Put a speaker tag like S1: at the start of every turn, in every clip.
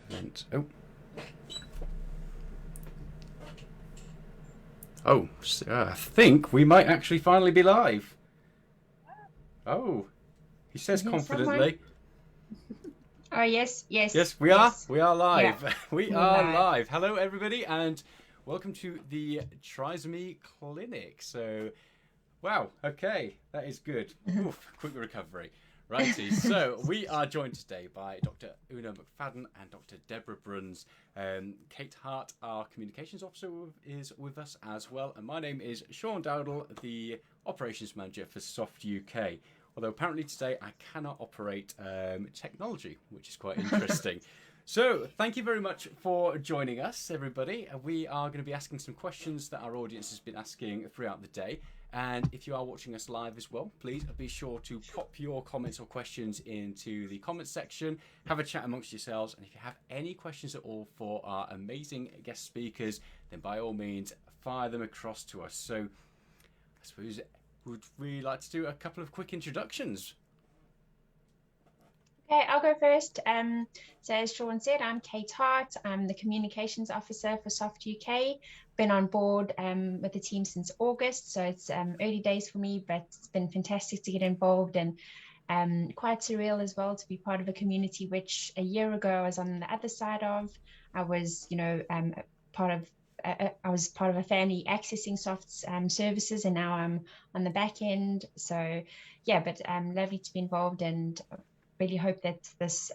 S1: Event. I think we might actually finally be live. Oh, he says confidently.
S2: Oh, yes.
S1: Yes, we are. We are live.
S2: Yeah,
S1: We
S2: we're
S1: are
S2: live.
S1: live. Hello, everybody, and welcome to the Trisomy Clinic. So, wow, okay, that is good. Oof, quick recovery. Righty, so we are joined today by Dr. MacFadyen and Dr. Deborah Bruns. Kate Hart, our communications officer, is with us as well. And my name is Sean Dowdle, the operations manager for Soft UK. Although apparently today I cannot operate technology, which is quite interesting. So, thank you very much for joining us, everybody. We are going to be asking some questions that our audience has been asking throughout the day. And if you are watching us live as well, please be sure to pop your comments or questions into the comments section, have a chat amongst yourselves, and if you have any questions at all for our amazing guest speakers, then by all means, fire them across to us. So, I suppose, would we like to do a couple of quick introductions?
S2: Okay, I'll go first. So as Sean said, I'm Kate Hart. I'm the communications officer for Soft UK. Been on board with the team since August, so it's early days for me, but it's been fantastic to get involved and quite surreal as well to be part of a community which a year ago I was on the other side of. I was, part of I was part of a family accessing Soft's services, and now I'm on the back end. So, yeah, but lovely to be involved, and really hope that this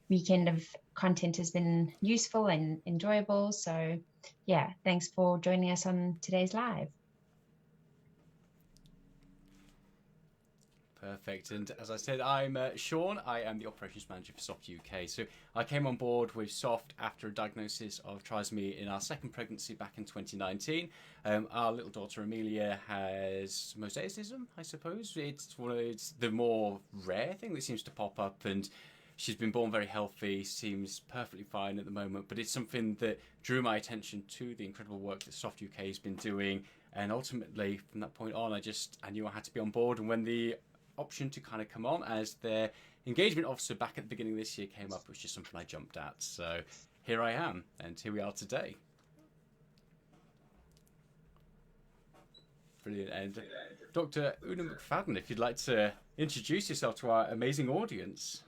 S2: weekend of content has been useful and enjoyable. So, yeah, thanks for joining us on today's live.
S1: Perfect. And as I said, I'm Sean. I am the operations manager for Soft UK. So I came on board with Soft after a diagnosis of trisomy in our second pregnancy back in 2019. Our little daughter Amelia has mosaicism, I suppose. It's the more rare thing that seems to pop up, and she's been born very healthy, seems perfectly fine at the moment. But it's something that drew my attention to the incredible work that Soft UK has been doing. And ultimately, from that point on, I knew I had to be on board. And when the option to kind of come on as their engagement officer back at the beginning of this year came up, it was just something I jumped at. So here I am, and here we are today. Brilliant. And Dr. MacFadyen, if you'd like to introduce yourself to our amazing audience.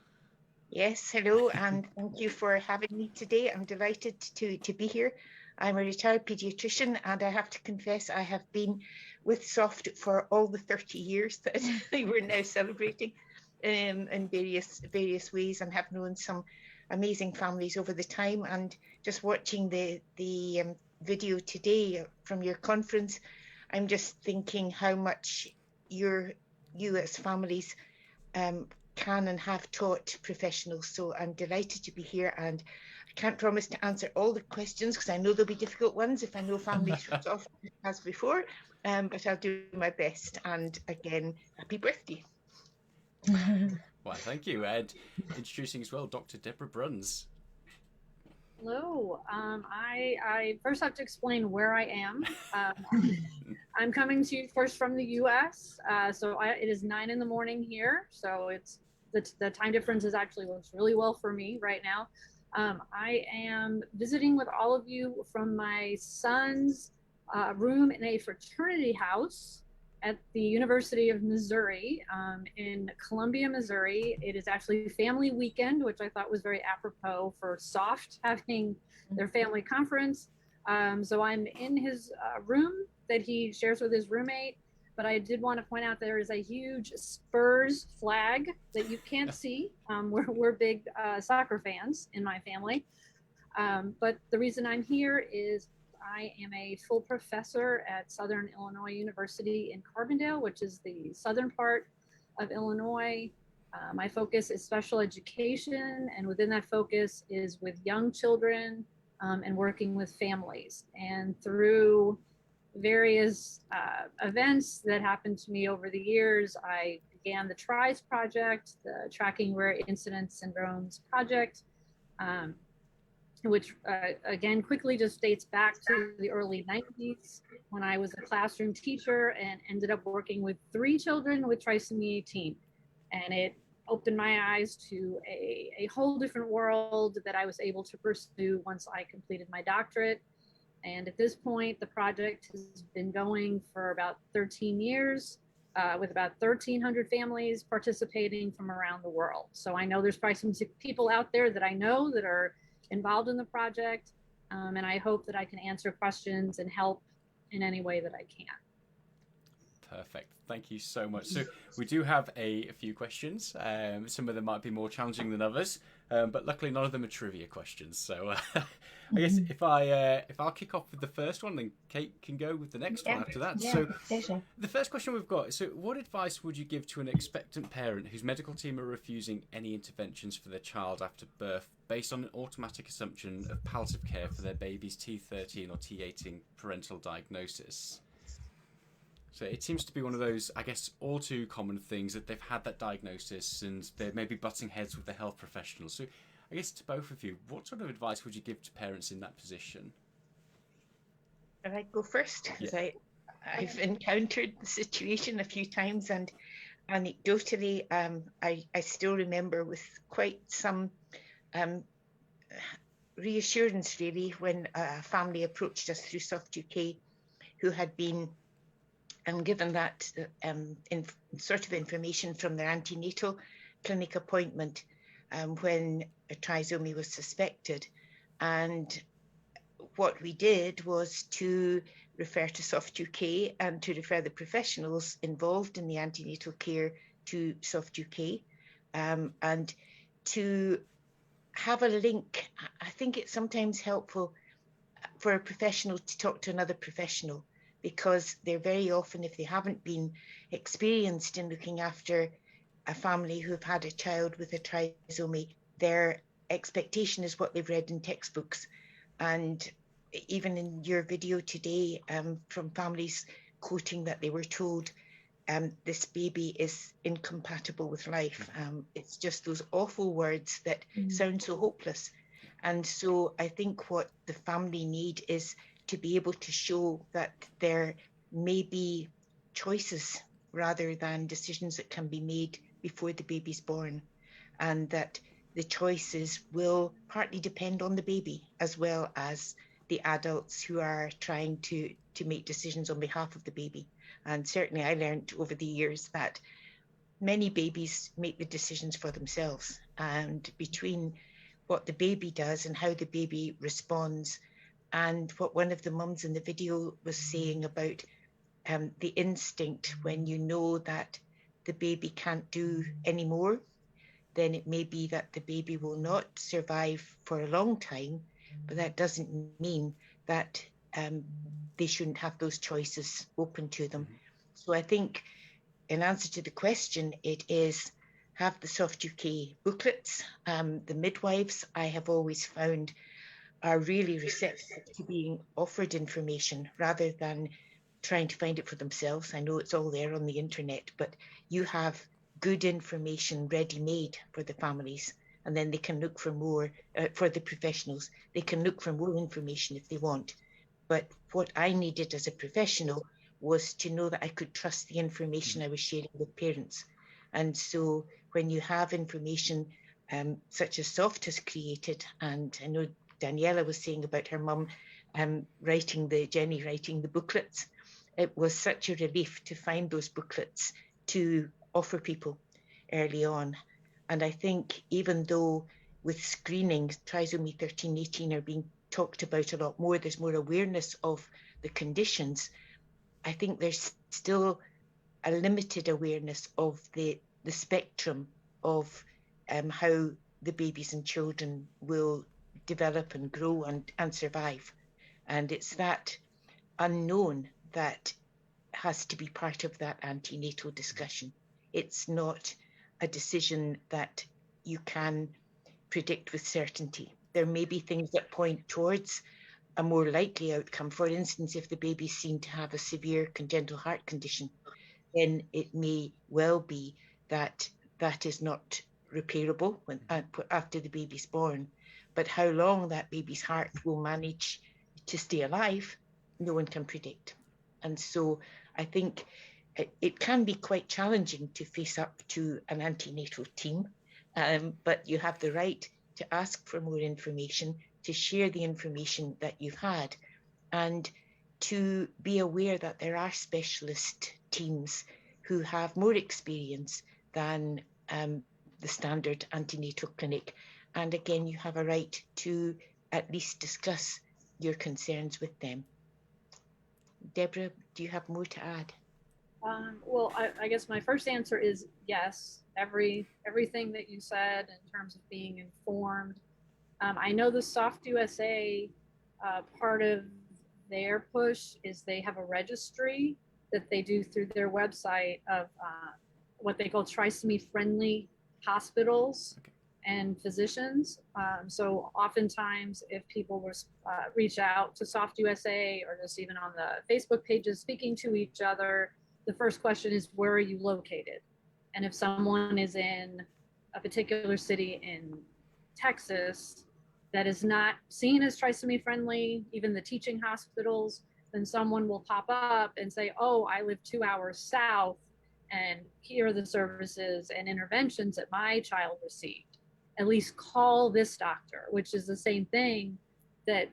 S3: Yes, hello, and thank you for having me today. I'm delighted to be here. I'm a retired paediatrician, and I have to confess I have been with Soft for all the 30 years that we're now celebrating in various ways, and have known some amazing families over the time. And just watching the video today from your conference, I'm just thinking how much you as families can and have taught professionals. So I'm delighted to be here, and I can't promise to answer all the questions because I know there'll be difficult ones if I know families from Soft as before, but I'll do my best. And again, happy birthday.
S1: Well, thank you. And introducing as well Dr. Deborah Bruns.
S4: Hello. I first have to explain where I am. I'm coming to you first from the U.S. It is 9 a.m. here, so it's the time difference actually works really well for me right now. I am visiting with all of you from my son's room in a fraternity house at the University of Missouri in Columbia, Missouri. It is actually family weekend, which I thought was very apropos for Soft having their family conference. So I'm in his room that he shares with his roommate, but I did want to point out there is a huge Spurs flag that you can't see. We're big soccer fans in my family. But the reason I'm here is I am a full professor at Southern Illinois University in Carbondale, which is the southern part of Illinois. My focus is special education, and within that focus is with young children and working with families. And through various events that happened to me over the years, I began the TRIS project, the Tracking Rare Incident Syndromes project, which again quickly just dates back to the early 90s when I was a classroom teacher and ended up working with 3 children with trisomy 18. And it opened my eyes to a whole different world that I was able to pursue once I completed my doctorate. And at this point, the project has been going for about 13 years with about 1,300 families participating from around the world. So I know there's probably some people out there that I know that are involved in the project. And I hope that I can answer questions and help in any way that I can.
S1: Perfect. Thank you so much. So we do have a few questions. Some of them might be more challenging than others, but luckily none of them are trivia questions. So I guess if I'll kick off with the first one, then Kate can go with the next one after that. So the first question we've got, so what advice would you give to an expectant parent whose medical team are refusing any interventions for their child after birth based on an automatic assumption of palliative care for their baby's T13 or T18 parental diagnosis? So it seems to be one of those, I guess, all too common things that they've had that diagnosis and they're maybe butting heads with the health professionals. So I guess to both of you, what sort of advice would you give to parents in that position?
S3: Can I go first? Because I've encountered the situation a few times, and anecdotally, I still remember with quite some reassurance, really, when a family approached us through Soft UK who had been given that sort of information from their antenatal clinic appointment when a trisomy was suspected. And what we did was to refer to Soft UK and to refer the professionals involved in the antenatal care to Soft UK, and to have a link. I think it's sometimes helpful for a professional to talk to another professional, because they're very often, if they haven't been experienced in looking after a family who've had a child with a trisomy, their expectation is what they've read in textbooks. And even in your video today, from families quoting that they were told this baby is incompatible with life. It's just those awful words that sound so hopeless. And so I think what the family need is to be able to show that there may be choices rather than decisions that can be made before the baby's born, and that the choices will partly depend on the baby as well as the adults who are trying to make decisions on behalf of the baby. And certainly I learned over the years that many babies make the decisions for themselves, and between what the baby does and how the baby responds, and what one of the mums in the video was saying about the instinct when you know that the baby can't do any more, then it may be that the baby will not survive for a long time, but that doesn't mean that they shouldn't have those choices open to them. So I think in answer to the question, it is have the Soft UK booklets. The midwives, I have always found, are really receptive to being offered information rather than trying to find it for themselves. I know it's all there on the internet, but you have good information ready-made for the families, and then they can look for more, for the professionals, they can look for more information if they want. But what I needed as a professional was to know that I could trust the information I was sharing with parents. And so when you have information such as Soft has created, and I know Daniela was saying about her mum writing the booklets, it was such a relief to find those booklets to offer people early on. And I think even though with screening, trisomy 13, 18 are being talked about a lot more, there's more awareness of the conditions, I think there's still a limited awareness of the spectrum of how the babies and children will develop and grow and survive. And it's that unknown that has to be part of that antenatal discussion. It's not a decision that you can predict with certainty. There may be things that point towards a more likely outcome. For instance, if the baby is seen to have a severe congenital heart condition, then it may well be that that is not repairable after the baby's born. But how long that baby's heart will manage to stay alive, no one can predict. And so I think it can be quite challenging to face up to an antenatal team, but you have the right to ask for more information, to share the information that you've had, and to be aware that there are specialist teams who have more experience than the standard antenatal clinic. And again, you have a right to at least discuss your concerns with them. Deborah, do you have more to add?
S4: Well, I guess my first answer is yes. Everything that you said in terms of being informed. I know the Soft USA, part of their push is they have a registry that they do through their website of what they call trisomy friendly hospitals and physicians. So oftentimes if people reach out to Soft USA or just even on the Facebook pages speaking to each other, the first question is, where are you located? And if someone is in a particular city in Texas that is not seen as trisomy friendly, even the teaching hospitals, then someone will pop up and say, oh, I live 2 hours south, and here are the services and interventions that my child received. At least call this doctor, which is the same thing that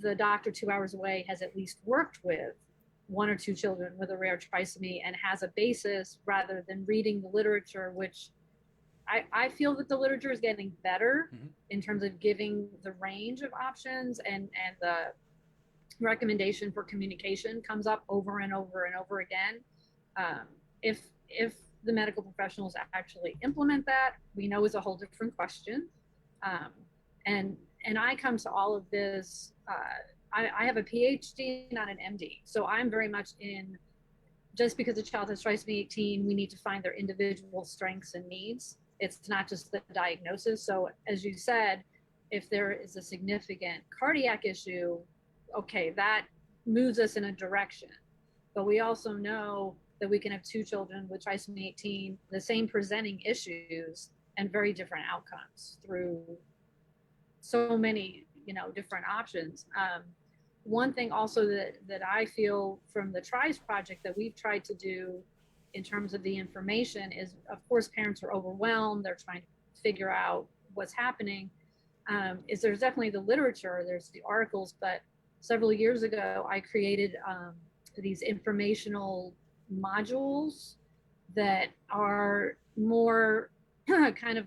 S4: the doctor 2 hours away has at least worked with 1 or 2 children with a rare trisomy and has a basis, rather than reading the literature, which I feel that the literature is getting better in terms of giving the range of options, and the recommendation for communication comes up over and over and over again. If the medical professionals actually implement that, we know is a whole different question. And I come to all of this, I have a PhD, not an MD. So I'm very much in, just because a child has trisomy 18, we need to find their individual strengths and needs. It's not just the diagnosis. So as you said, if there is a significant cardiac issue, okay, that moves us in a direction. But we also know that we can have 2 children with trisomy 18, the same presenting issues, and very different outcomes through so many, different options. One thing also that I feel from the TRIS project that we've tried to do in terms of the information is, of course, parents are overwhelmed. They're trying to figure out what's happening. Is there's definitely the literature, there's the articles, but several years ago, I created these informational modules that are more kind of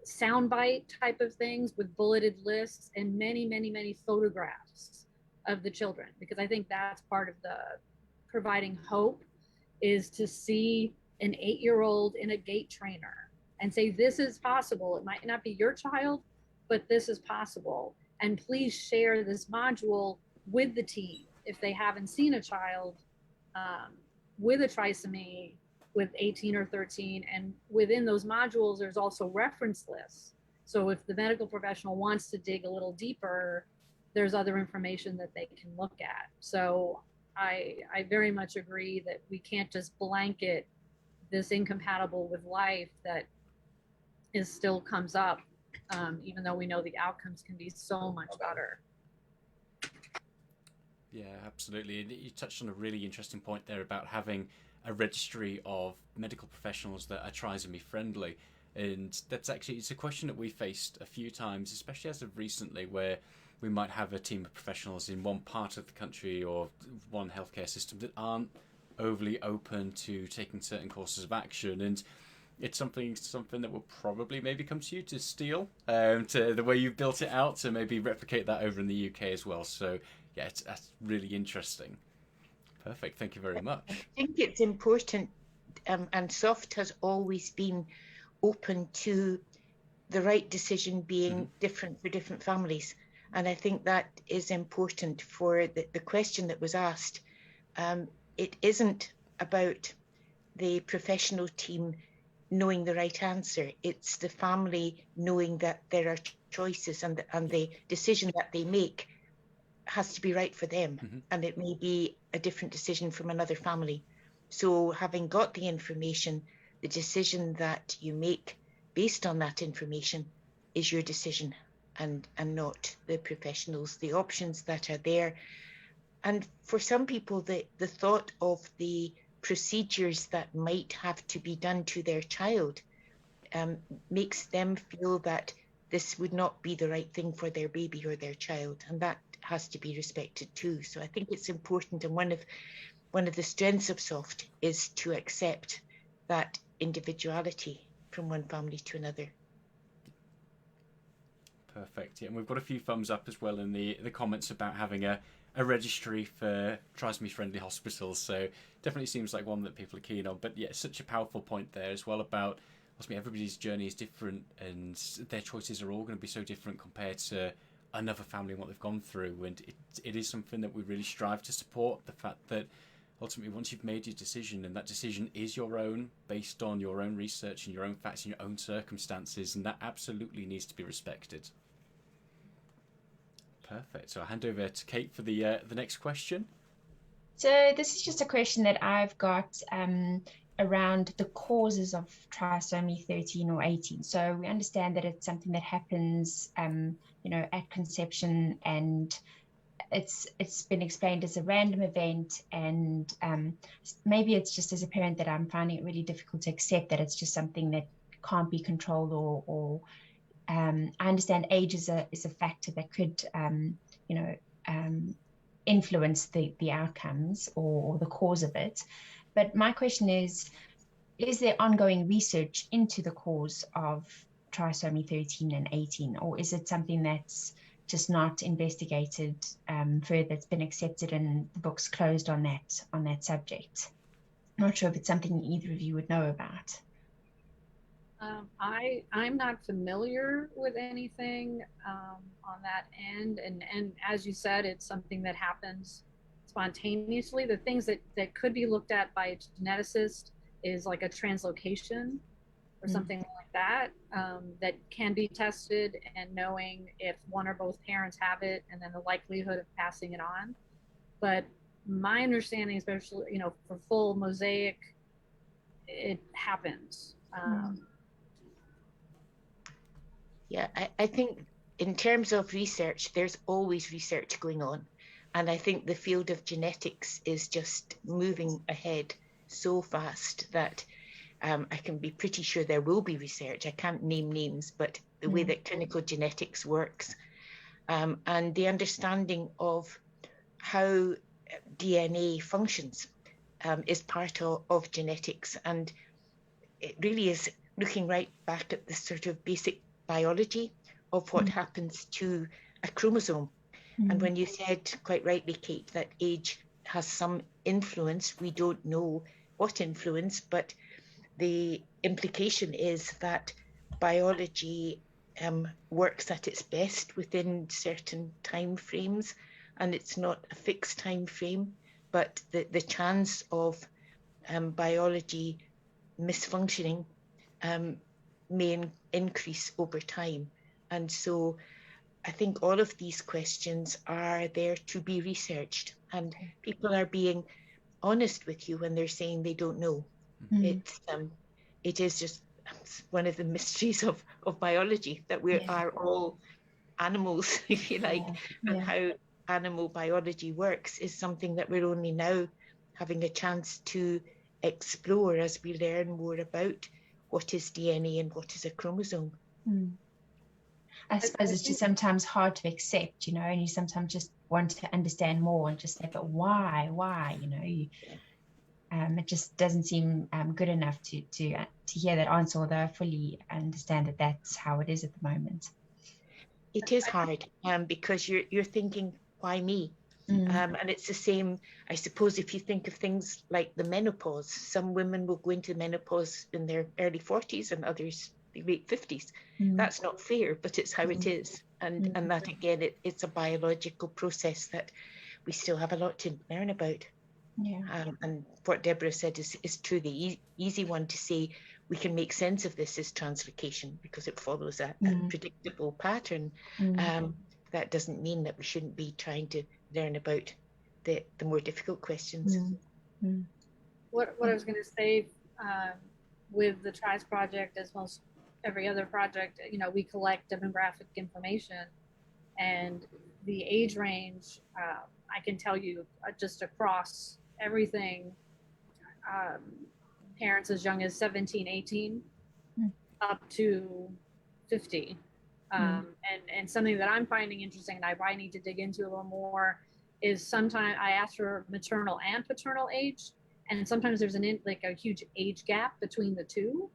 S4: soundbite type of things with bulleted lists and many, many, many photographs of the children, because I think that's part of the providing hope, is to see an 8-year-old in a gait trainer and say, this is possible. It might not be your child, but this is possible. And please share this module with the team if they haven't seen a child with a trisomy with 18 or 13. And within those modules, there's also reference lists. So if the medical professional wants to dig a little deeper, there's other information that they can look at. So I very much agree that we can't just blanket this incompatible with life that still comes up, even though we know the outcomes can be so much better.
S1: Yeah, absolutely. You touched on a really interesting point there about having a registry of medical professionals that are trisomy friendly. And that's actually, it's a question that we faced a few times, especially as of recently, where we might have a team of professionals in one part of the country or one healthcare system that aren't overly open to taking certain courses of action. And it's something that will probably maybe come to you to steal, to the way you've built it out, to maybe replicate that over in the UK as well. So yeah, that's really interesting. Perfect. Thank you very much.
S3: I think it's important, and SOFT has always been open to the right decision being different for different families. And I think that is important for the question that was asked. It isn't about the professional team knowing the right answer. It's the family knowing that there are choices, and the decision that they make has to be right for them. And it may be a different decision from another family. So having got the information, the decision that you make based on that information is your decision, and not the professionals, the options that are there. And for some people, the thought of the procedures that might have to be done to their child makes them feel that this would not be the right thing for their baby or their child, and that has to be respected too. So I think it's important, and one of the strengths of SOFT is to accept that individuality from one family to another.
S1: Perfect. Yeah, and we've got a few thumbs up as well in the comments about having a registry for trisomy friendly hospitals, so definitely seems like one that people are keen on. But yeah, such a powerful point there as well about everybody's journey is different and their choices are all going to be so different compared to another family and what they've gone through, and it is something that we really strive to support, the fact that ultimately once you've made your decision, and that decision is your own based on your own research and your own facts and your own circumstances, and that absolutely needs to be respected. Perfect. So I'll hand over to Kate for the next question.
S2: So this is just a question that I've got around the causes of trisomy 13 or 18. So we understand that it's something that happens, at conception, and it's been explained as a random event, and maybe it's just as a parent that I'm finding it really difficult to accept that it's just something that can't be controlled, or I understand age is a factor that could influence the outcomes or the cause of it. But my question is there ongoing research into the cause of trisomy 13 and 18, or is it something that's just not investigated further? It's been accepted and the book's closed on that subject. I'm not sure if it's something either of you would know about.
S4: I'm not familiar with anything on that end, and as you said, it's something that happens spontaneously. The things that could be looked at by a geneticist is like a translocation or something like that, that can be tested, and knowing if one or both parents have it, and then the likelihood of passing it on. But my understanding, especially for full mosaic, it happens.
S3: Yeah, I think in terms of research, there's always research going on. And I think the field of genetics is just moving ahead so fast that I can be pretty sure there will be research. I can't name names, but the way that clinical genetics works, and the understanding of how DNA functions is part of genetics. And it really is looking right back at the sort of basic biology of what happens to a chromosome. And when you said quite rightly, Kate, that age has some influence, we don't know what influence, but the implication is that biology works at its best within certain time frames, and it's not a fixed time frame, but the chance of biology misfunctioning may increase over time. And so I think all of these questions are there to be researched, and people are being honest with you when they're saying they don't know. It is just one of the mysteries of biology, that we are all animals, if you like, and how animal biology works is something that we're only now having a chance to explore as we learn more about what is DNA and what is a chromosome.
S2: I suppose it's just sometimes hard to accept, and you sometimes just want to understand more and just say, but why, it just doesn't seem good enough to hear that answer, although I fully understand that that's how it is at the moment.
S3: It is hard because you're thinking, why me? And it's the same, I suppose, if you think of things like the menopause. Some women will go into menopause in their early 40s and others the late 50s. That's not fair, but it's how it is. And that, again, it's a biological process that we still have a lot to learn about. And what Deborah said is true. The easy one to say we can make sense of this is translocation, because it follows a predictable pattern. That doesn't mean that we shouldn't be trying to learn about the more difficult questions.
S4: What I was going to say with the TRIS project, as most every other project, we collect demographic information, and the age range, I can tell you just across everything, parents as young as 17, 18,
S2: Mm.
S4: up to 50. And something that I'm finding interesting, and I probably need to dig into a little more, is sometimes I ask for maternal and paternal age, and sometimes there's a huge age gap between the two.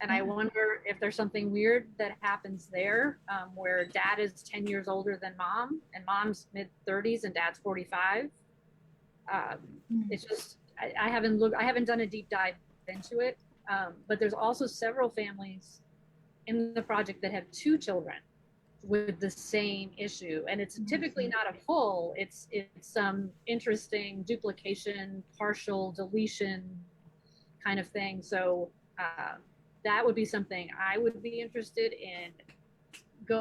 S4: And I wonder if there's something weird that happens there, where dad is 10 years older than mom, and mom's mid-30s and dad's 45. It's just, I haven't done a deep dive into it, but there's also several families in the project that have 2 children with the same issue, and it's typically not a full, it's some interesting duplication, partial deletion kind of thing. So that would be something I would be interested in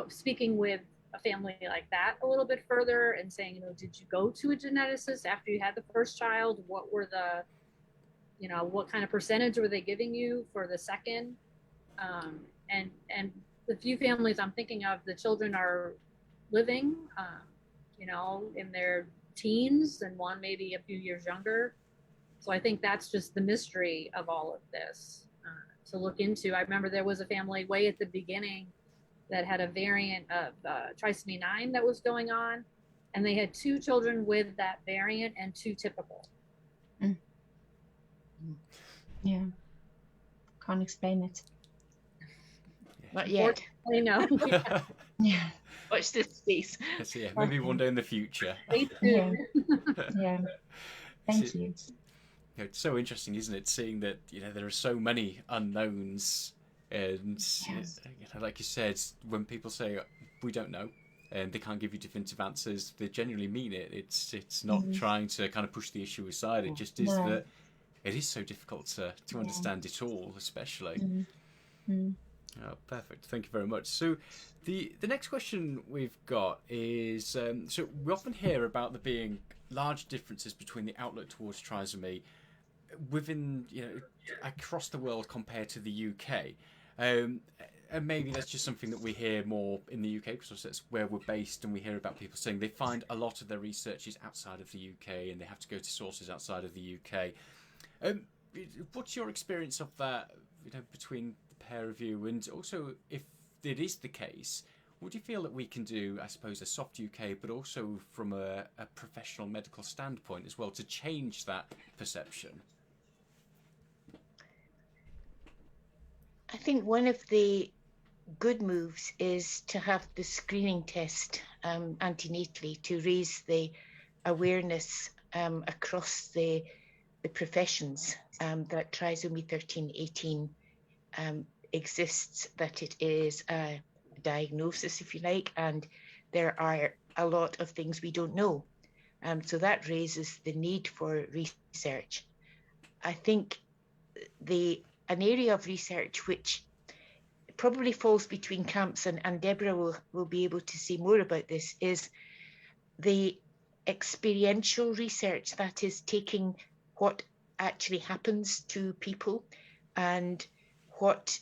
S4: speaking with a family like that a little bit further and saying, did you go to a geneticist after you had the first child? What were the, what kind of percentage were they giving you for the second? And the few families I'm thinking of, the children are living, in their teens, and one maybe a few years younger. So I think that's just the mystery of all of this to look into. I remember there was a family way at the beginning that had a variant of Trisomy 9 that was going on, and they had 2 children with that variant and 2 typical.
S2: Yeah, can't explain it.
S3: Not yet.
S4: I know.
S2: Yeah.
S3: Watch this space.
S1: Yeah, maybe one day in the future.
S2: Yeah. Yeah. Thank you.
S1: It's so interesting, isn't it, seeing that there are so many unknowns, and like you said, when people say we don't know and they can't give you definitive answers, they genuinely mean it. It's not trying to kind of push the issue aside. It just is that it is so difficult to understand it all, especially. Oh, perfect. Thank you very much. So the next question we've got is, so we often hear about there being large differences between the outlook towards trisomy within, across the world compared to the UK. And maybe that's just something that we hear more in the UK because that's where we're based, and we hear about people saying they find a lot of their research is outside of the UK and they have to go to sources outside of the UK. What's your experience of that, between the pair of you? And also, if it is the case, what do you feel that we can do, I suppose, as Soft UK, but also from a professional medical standpoint as well, to change that perception?
S3: I think one of the good moves is to have the screening test antenatally to raise the awareness across the professions that trisomy 13/18 exists, that it is a diagnosis, if you like, and there are a lot of things we don't know. So that raises the need for research. I think an area of research which probably falls between camps, and Deborah will be able to say more about this, is the experiential research, that is taking what actually happens to people and what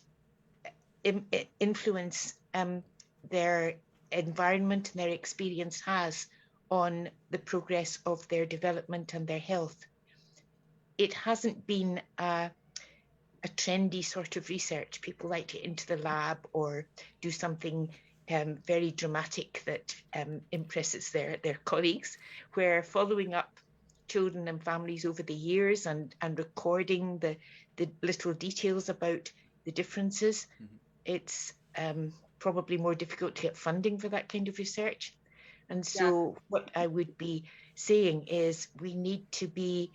S3: influence their environment and their experience has on the progress of their development and their health. It hasn't been a trendy sort of research. People like to get into the lab or do something very dramatic that impresses their colleagues, where following up children and families over the years and recording the little details about the differences, it's probably more difficult to get funding for that kind of research. And so what I would be saying is we need to be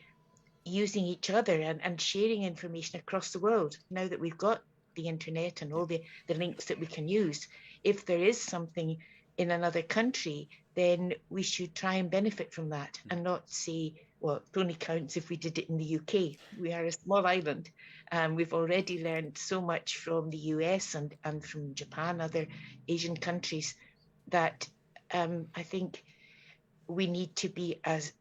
S3: using each other and sharing information across the world. Now that we've got the internet and all the links that we can use, if there is something in another country, then we should try and benefit from that and not say, well, it only counts if we did it in the UK. We are a small island, and we've already learned so much from the US and from Japan, other Asian countries, that I think we need to be as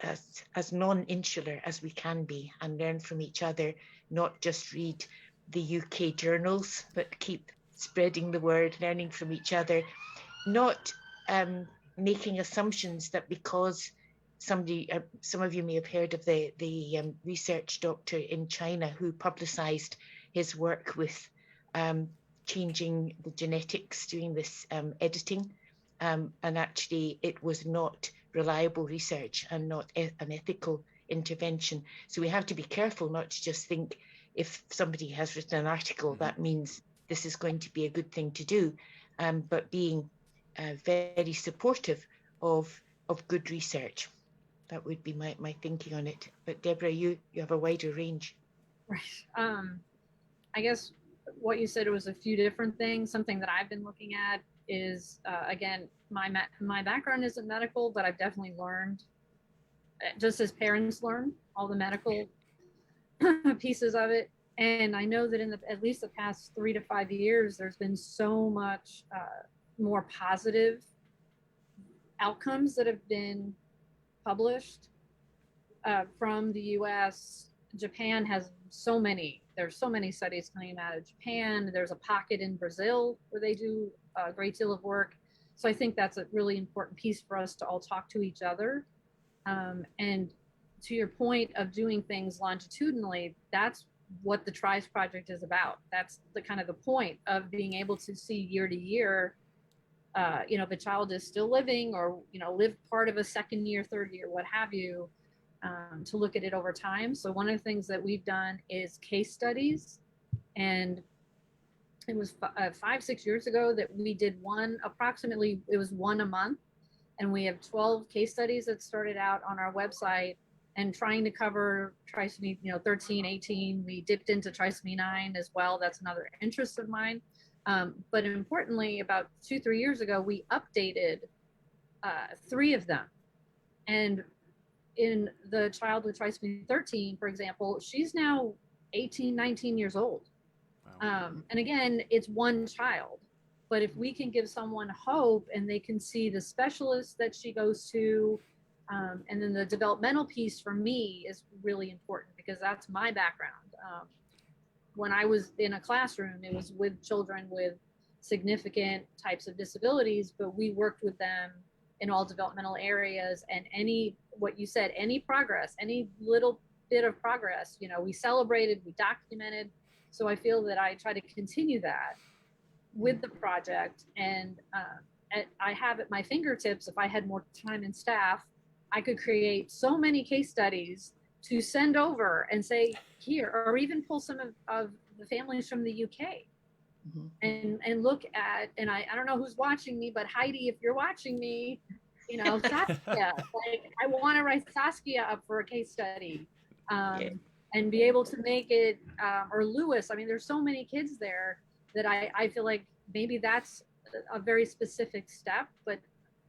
S3: non-insular as we can be and learn from each other, not just read the UK journals, but keep spreading the word, learning from each other, not making assumptions that because some of you may have heard of the research doctor in China who publicized his work with changing the genetics, doing this editing, and actually it was not reliable research and not an ethical intervention. So we have to be careful not to just think if somebody has written an article, that means this is going to be a good thing to do, but being very supportive of good research. That would be my thinking on it. But Deborah, you have a wider range.
S4: Right. I guess what you said was a few different things. Something that I've been looking at is, again, my background isn't medical, but I've definitely learned, just as parents learn, all the medical pieces of it. And I know that in at least the past 3 to 5 years, there's been so much more positive outcomes that have been published from the US. Japan has there's so many studies coming out of Japan. There's a pocket in Brazil where they do a great deal of work. So I think that's a really important piece for us to all talk to each other. And to your point of doing things longitudinally, that's what the TRIS project is about. That's the kind of the point of being able to see year to year, if a child is still living or, lived part of a second year, third year, what have you, to look at it over time. So one of the things that we've done is case studies. And it was 5-6 years ago that we did it was one a month. And we have 12 case studies that started out on our website and trying to cover trisomy, 13, 18. We dipped into trisomy 9 as well. That's another interest of mine. But importantly, about 2-3 years ago, we updated 3 of them. And in the child with trisomy 13, for example, she's now 18, 19 years old. Wow. And again, it's one child. But if we can give someone hope and they can see the specialist that she goes to, and then the developmental piece for me is really important because that's my background. When I was in a classroom, it was with children with significant types of disabilities, but we worked with them in all developmental areas, and any progress, any little bit of progress, we celebrated, we documented. So I feel that I try to continue that with the project, and I have at my fingertips, if I had more time and staff, I could create so many case studies to send over and say here, or even pull some of the families from the UK and look at, and I don't know who's watching me, but Heidi, if you're watching me, Saskia, I want to write Saskia up for a case study, and be able to make it, or Lewis. I mean, there's so many kids there that I feel like maybe that's a very specific step, but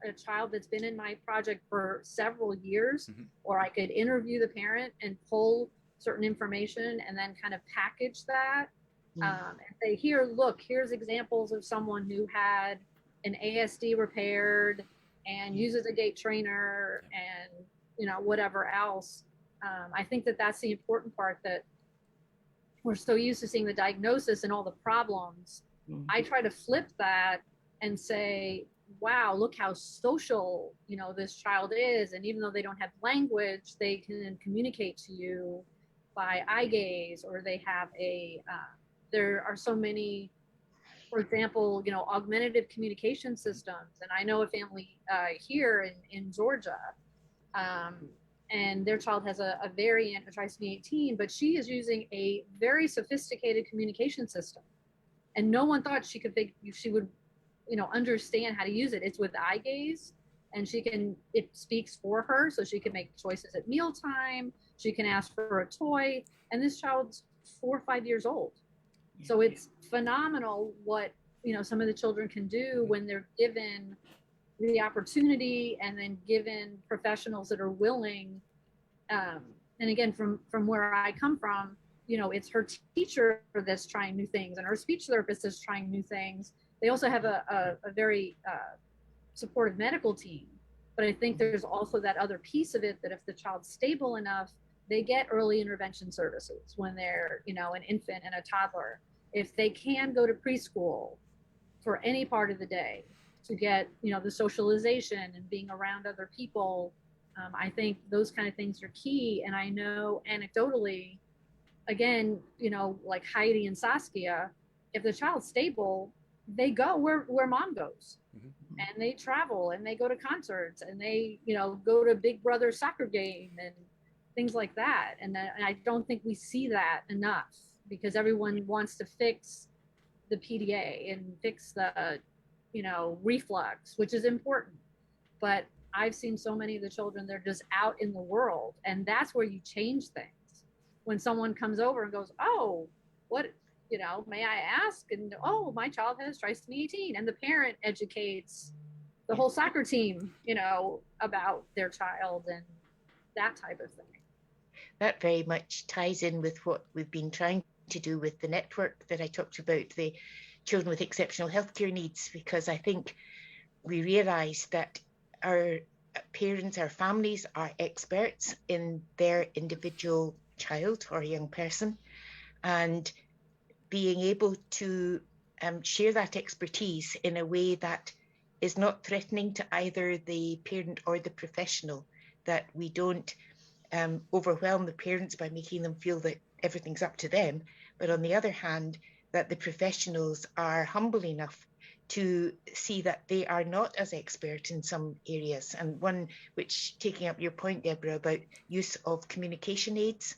S4: a child that's been in my project for several years, or I could interview the parent and pull certain information and then kind of package that and say, here's examples of someone who had an ASD repaired and uses a gait trainer and, whatever else. I think that that's the important part, that we're so used to seeing the diagnosis and all the problems. I try to flip that and say, wow, look how social, this child is. And even though they don't have language, they can communicate to you by eye gaze, or they have there are so many, for example, augmentative communication systems. And I know a family here in Georgia, and their child has a variant of trisomy 18, but she is using a very sophisticated communication system. And no one thought she would, understand how to use it. It's with eye gaze, and it speaks for her, so she can make choices at mealtime. She can ask for a toy, and this child's 4 or 5 years old. So it's phenomenal what, some of the children can do when they're given the opportunity, and then given professionals that are willing. And again, from where I come from, it's her teacher that's trying new things, and her speech therapist is trying new things. They also have a very supportive medical team. But I think there's also that other piece of it, that if the child's stable enough, they get early intervention services when they're, an infant and a toddler. If they can go to preschool for any part of the day to get, the socialization and being around other people, I think those kind of things are key. And I know anecdotally, again, like Heidi and Saskia, if the child's stable, they go where mom goes. And they travel and they go to concerts and they, go to Big Brother soccer game and things like that. And I don't think we see that enough, because everyone wants to fix the PDA and fix the, reflux, which is important. But I've seen so many of the children, they're just out in the world. And that's where you change things. When someone comes over and goes, oh, what, may I ask? And, oh, my child has trisomy 18. And the parent educates the whole soccer team, about their child and that type of thing.
S3: That very much ties in with what we've been trying to do with the network that I talked about, the children with exceptional healthcare needs, because I think we realize that our parents, our families are experts in their individual child or young person, and being able to share that expertise in a way that is not threatening to either the parent or the professional, that we don't overwhelm the parents by making them feel that everything's up to them, but on the other hand, that the professionals are humble enough to see that they are not as expert in some areas. And one which, taking up your point, Deborah, about use of communication aids,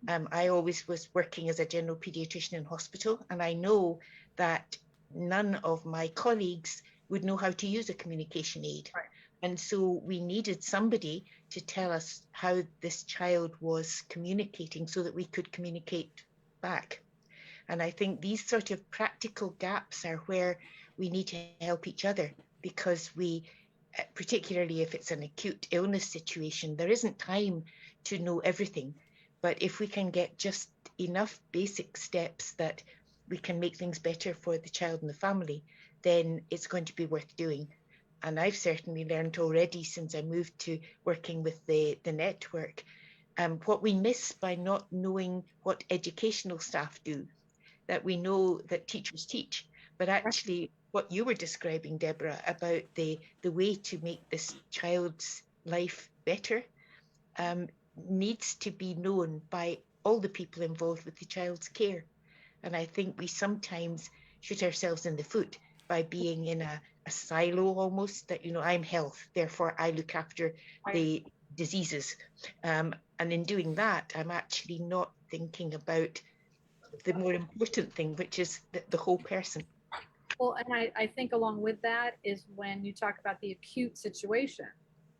S3: I always was working as a general pediatrician in hospital, and I know that none of my colleagues would know how to use a communication aid.
S4: Right.
S3: And so we needed somebody to tell us how this child was communicating so that we could communicate back. And I think these sort of practical gaps are where we need to help each other, because we, particularly if it's an acute illness situation, there isn't time to know everything. But if we can get just enough basic steps that we can make things better for the child and the family, then it's going to be worth doing. And I've certainly learned already since I moved to working with the network, what we miss by not knowing what educational staff do, that we know that teachers teach, but actually what you were describing, Deborah, about the way to make this child's life better needs to be known by all the people involved with the child's care. And I think we sometimes shoot ourselves in the foot by being in a silo almost, that, I'm health, therefore I look after the diseases. And in doing that, I'm actually not thinking about the more important thing, which is the whole person.
S4: Well, and I think along with that is when you talk about the acute situation,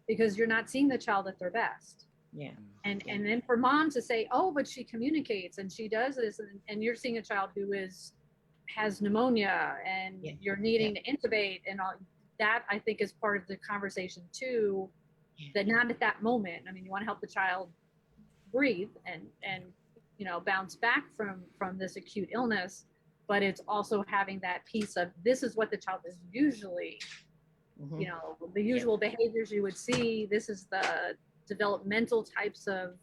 S4: because you're not seeing the child at their best.
S3: Yeah.
S4: And then for mom to say, oh, but she communicates and she does this, and you're seeing a child who has pneumonia and you're needing to intubate and all that, I think is part of the conversation too, that not at that moment. I mean, you want to help the child breathe and bounce back from this acute illness, but it's also having that piece of, this is what the child is usually, the usual behaviors you would see. This is the developmental types of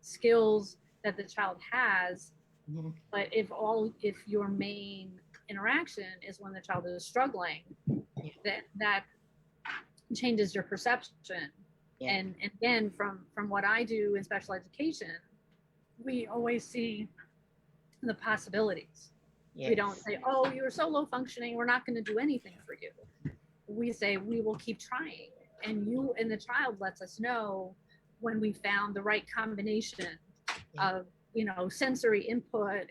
S4: skills that the child has. But if your main interaction is when the child is struggling, that changes your perception. And again, from what I do in special education, we always see the possibilities. We don't say, oh, you're so low functioning, we're not going to do anything for you. We say, we will keep trying. And you and the child lets us know when we found the right combination of, sensory input.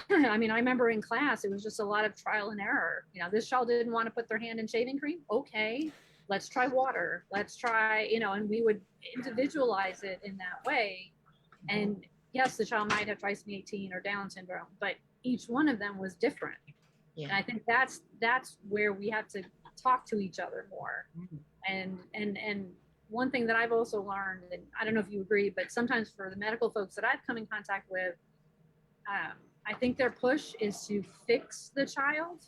S4: And I mean, I remember in class, it was just a lot of trial and error. This child didn't want to put their hand in shaving cream. Okay, let's try water. Let's try, and we would individualize it in that way. And yes, the child might have trisomy 18 or Down syndrome, but each one of them was different. And I think that's where we have to talk to each other more. And one thing that I've also learned, and I don't know if you agree, but sometimes for the medical folks that I've come in contact with, I think their push is to fix the child,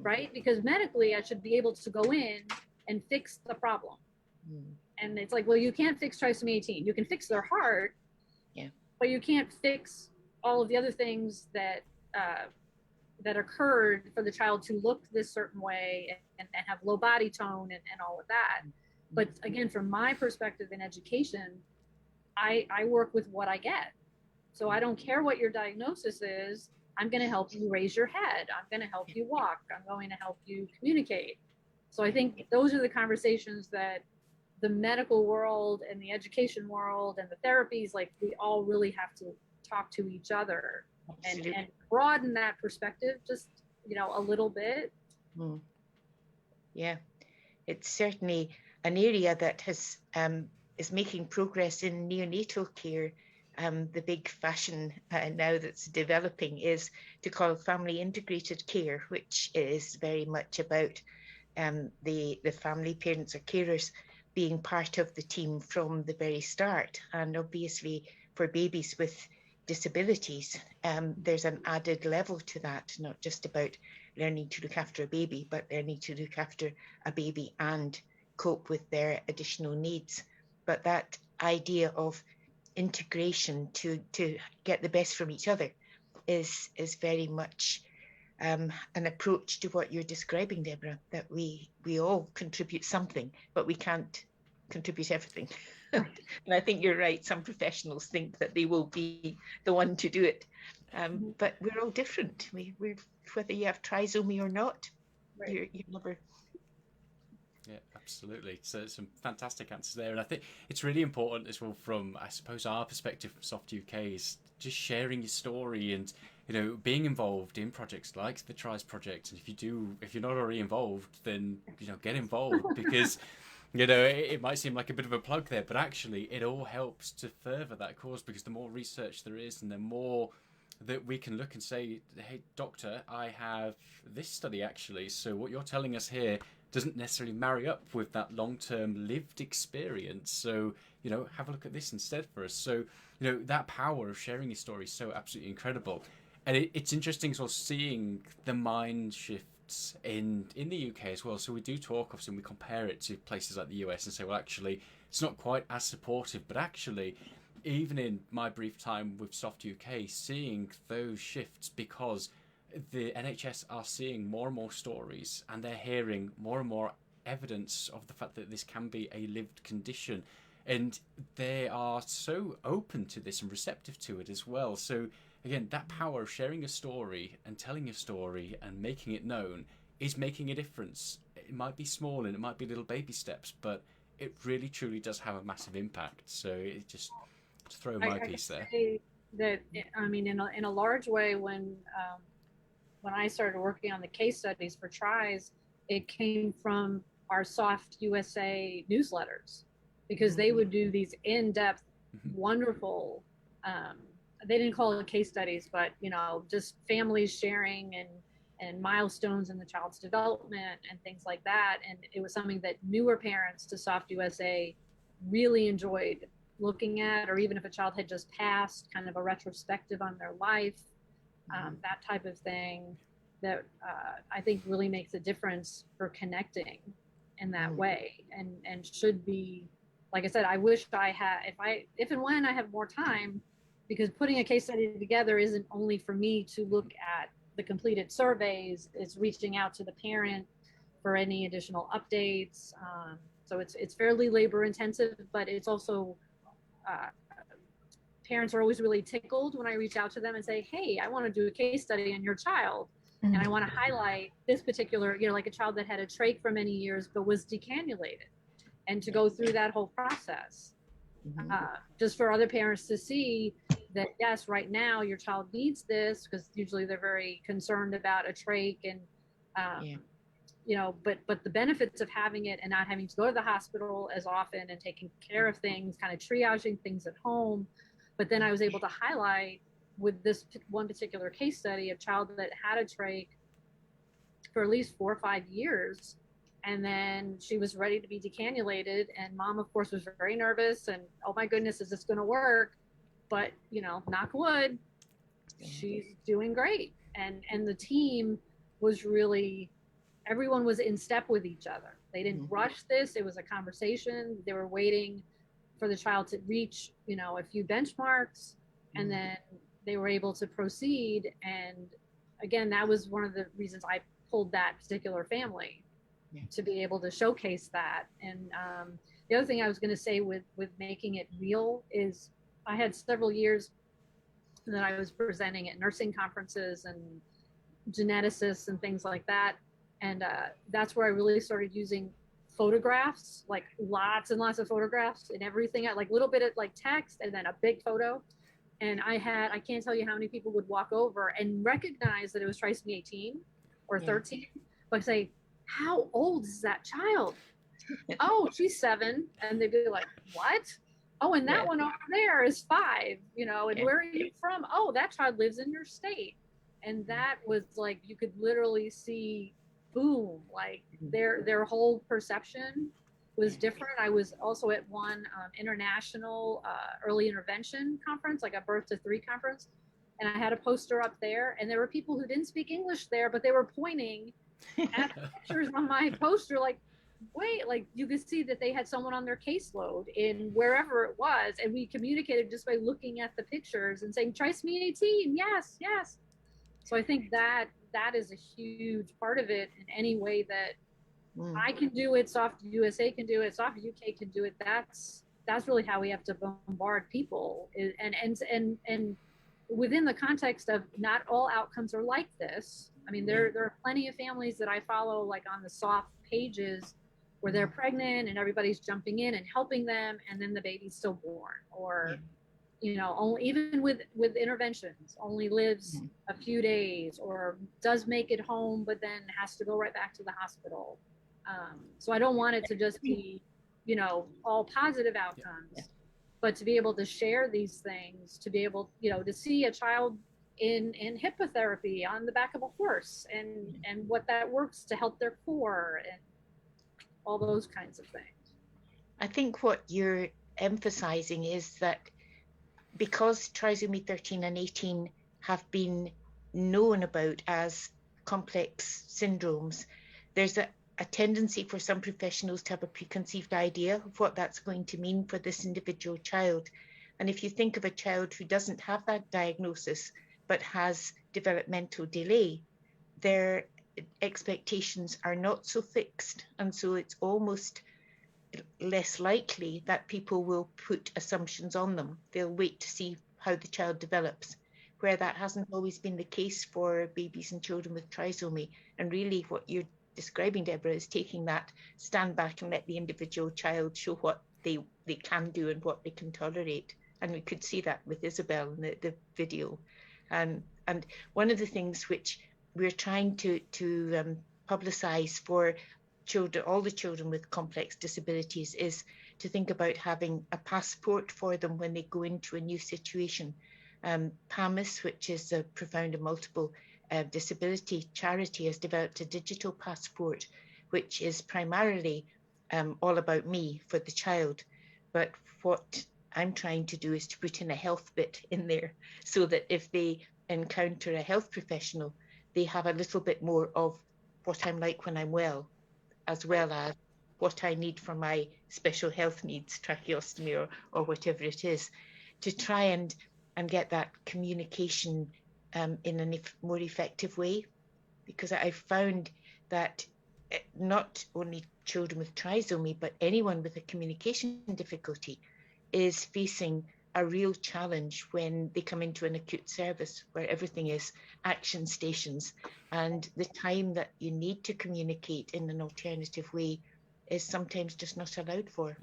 S4: right? Because medically, I should be able to go in and fix the problem. And it's like, well, you can't fix trisomy 18. You can fix their heart, but you can't fix all of the other things that occurred for the child to look this certain way and have low body tone and all of that. But again, from my perspective in education, I work with what I get. So I don't care what your diagnosis is. I'm going to help you raise your head. I'm going to help you walk. I'm going to help you communicate. So I think those are the conversations that the medical world and the education world and the therapies, like we all really have to talk to each other and broaden that perspective just, a little bit.
S3: Yeah, it's certainly an area that is making progress in neonatal care. The big fashion now that's developing is to call family integrated care, which is very much about the family, parents or carers being part of the team from the very start. And obviously for babies with disabilities, there's an added level to that, not just about learning to look after a baby, but learning to look after a baby and cope with their additional needs. But that idea of integration to get the best from each other is very much an approach to what you're describing, Deborah, that we all contribute something, but we can't contribute everything. And I think you're right. Some professionals think that they will be the one to do it. But we're all different. We're whether you have trisomy or not, you're never.
S1: Yeah, absolutely. So some fantastic answers there. And I think it's really important as well from, I suppose, our perspective from Soft UK is just sharing your story and, being involved in projects like the TRIS project. And if you're not already involved, then, get involved because, it might seem like a bit of a plug there, but actually it all helps to further that cause because the more research there is and the more that we can look and say, hey, doctor, I have this study actually. So what you're telling us here doesn't necessarily marry up with that long-term lived experience. So, have a look at this instead for us. So, that power of sharing your story is so absolutely incredible. And it's interesting as well seeing the mind shifts in the UK as well. So we do talk, obviously, and we compare it to places like the US and say, well, actually, it's not quite as supportive. But actually, even in my brief time with Soft UK, seeing those shifts because the NHS are seeing more and more stories and they're hearing more and more evidence of the fact that this can be a lived condition, and they are so open to this and receptive to it as well. So again, that power of sharing a story and telling a story and making it known is making a difference. It might be small and it might be little baby steps, but it really truly does have a massive impact. So it just to throw my piece there.
S4: That in a large way, when I started working on the case studies for TRIS, it came from our Soft USA newsletters because they would do these in-depth, wonderful, they didn't call it case studies, but, just families sharing and milestones in the child's development and things like that. And it was something that newer parents to Soft USA really enjoyed looking at, or even if a child had just passed, kind of a retrospective on their life. That type of thing that I think really makes a difference for connecting in that way and should be, like I said, I wish I had, if and when I have more time, because putting a case study together isn't only for me to look at the completed surveys, it's reaching out to the parent for any additional updates. So it's fairly labor intensive, but it's also, parents are always really tickled when I reach out to them and say, hey, I want to do a case study on your child. And I want to highlight this particular, like a child that had a trach for many years, but was decannulated, and to go through that whole process. Just for other parents to see that, yes, right now your child needs this, because usually they're very concerned about a trach and, but the benefits of having it and not having to go to the hospital as often and taking care of things, kind of triaging things at home. But then I was able to highlight with this one particular case study, a child that had a trach for at least 4 or 5 years. And then she was ready to be decannulated. And mom, of course, was very nervous. And, oh, my goodness, is this going to work? But, knock wood, she's doing great. And the team was really, everyone was in step with each other. They didn't rush this. It was a conversation. They were waiting for the child to reach, a few benchmarks, and then they were able to proceed. And again, that was one of the reasons I pulled that particular family, to be able to showcase that. And the other thing I was going to say with making it real is I had several years that I was presenting at nursing conferences and geneticists and things like that. And that's where I really started using photographs, like lots and lots of photographs and everything, like a little bit of like text and then a big photo. And I can't tell you how many people would walk over and recognize that it was Trisomy 18 or 13, but say, how old is that child? Oh, she's 7. And they'd be like, what? Oh, and that one over there is 5, you know, and where are you from? Oh, that child lives in your state. And that was like, you could literally see, boom, like their whole perception was different. I was also at one international early intervention conference, like a birth to 3 conference. And I had a poster up there and there were people who didn't speak English there, but they were pointing at pictures on my poster, like, wait, like you could see that they had someone on their caseload in wherever it was. And we communicated just by looking at the pictures and saying, Trisomy 18, yes, yes. So I think that is a huge part of it in any way that I can do it, Soft USA can do it, Soft UK can do it. That's really how we have to bombard people. And within the context of not all outcomes are like this. I mean, there are plenty of families that I follow, like on the Soft pages, where they're pregnant and everybody's jumping in and helping them, and then the baby's still born, or you know, only, even with interventions, only lives a few days, or does make it home but then has to go right back to the hospital. So I don't want it to just be, you know, all positive outcomes, but to be able to share these things, to be able, you know, to see a child in hippotherapy on the back of a horse, and what that works to help their core and all those kinds of things.
S3: I think what you're emphasizing is that because trisomy 13 and 18 have been known about as complex syndromes, there's a tendency for some professionals to have a preconceived idea of what that's going to mean for this individual child. And if you think of a child who doesn't have that diagnosis but has developmental delay, their expectations are not so fixed, and so it's almost less likely that people will put assumptions on them. They'll wait to see how the child develops, where that hasn't always been the case for babies and children with trisomy. And really what you're describing, Deborah, is taking that stand back and let the individual child show what they can do and what they can tolerate. And we could see that with Isabel in the video. And one of the things which we're trying to publicize for children, all the children with complex disabilities, is to think about having a passport for them when they go into a new situation. PAMIS, which is a profound and multiple disability charity, has developed a digital passport, which is primarily all about me for the child. But what I'm trying to do is to put in a health bit in there, so that if they encounter a health professional, they have a little bit more of what I'm like when I'm well, as well as what I need for my special health needs, tracheostomy or whatever it is, to try and get that communication in a more effective way. Because I found that not only children with trisomy, but anyone with a communication difficulty is facing a real challenge when they come into an acute service where everything is action stations, and the time that you need to communicate in an alternative way is sometimes just not allowed for.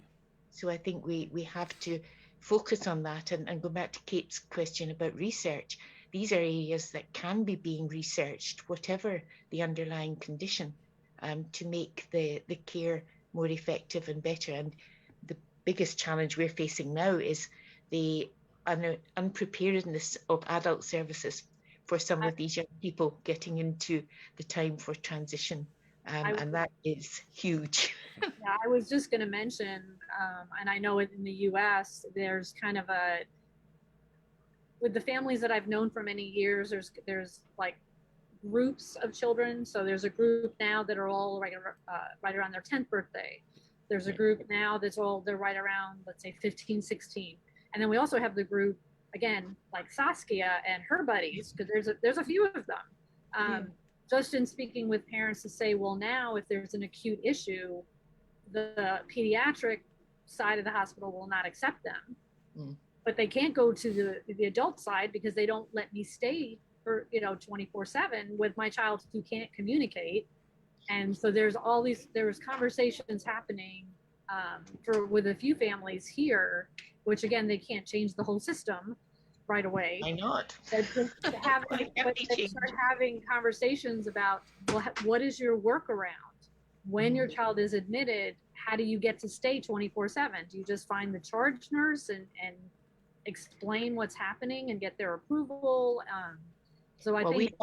S3: So I think we have to focus on that, and go back to Kate's question about research. These are areas that can be being researched, whatever the underlying condition, to make the care more effective and better. And the biggest challenge we're facing now is the unpreparedness of adult services for some of these young people getting into the time for transition. And that is huge.
S4: Yeah, I was just going to mention, and I know in the US, there's kind of with the families that I've known for many years, there's like groups of children. So there's a group now that are all right around their 10th birthday. There's a group now they're right around, let's say 15, 16. And then we also have the group, again, like Saskia and her buddies, because there's a few of them. just in speaking with parents to say, well, now if there's an acute issue, the pediatric side of the hospital will not accept them. But they can't go to the adult side because they don't let me stay for 24/7 with my child who can't communicate. And so there's conversations happening with a few families here, which again, they can't change the whole system right away.
S3: Why not?
S4: But they start having conversations about, well, what is your workaround when your child is admitted? How do you get to stay 24/7? Do you just find the charge nurse and explain what's happening and get their approval? So I think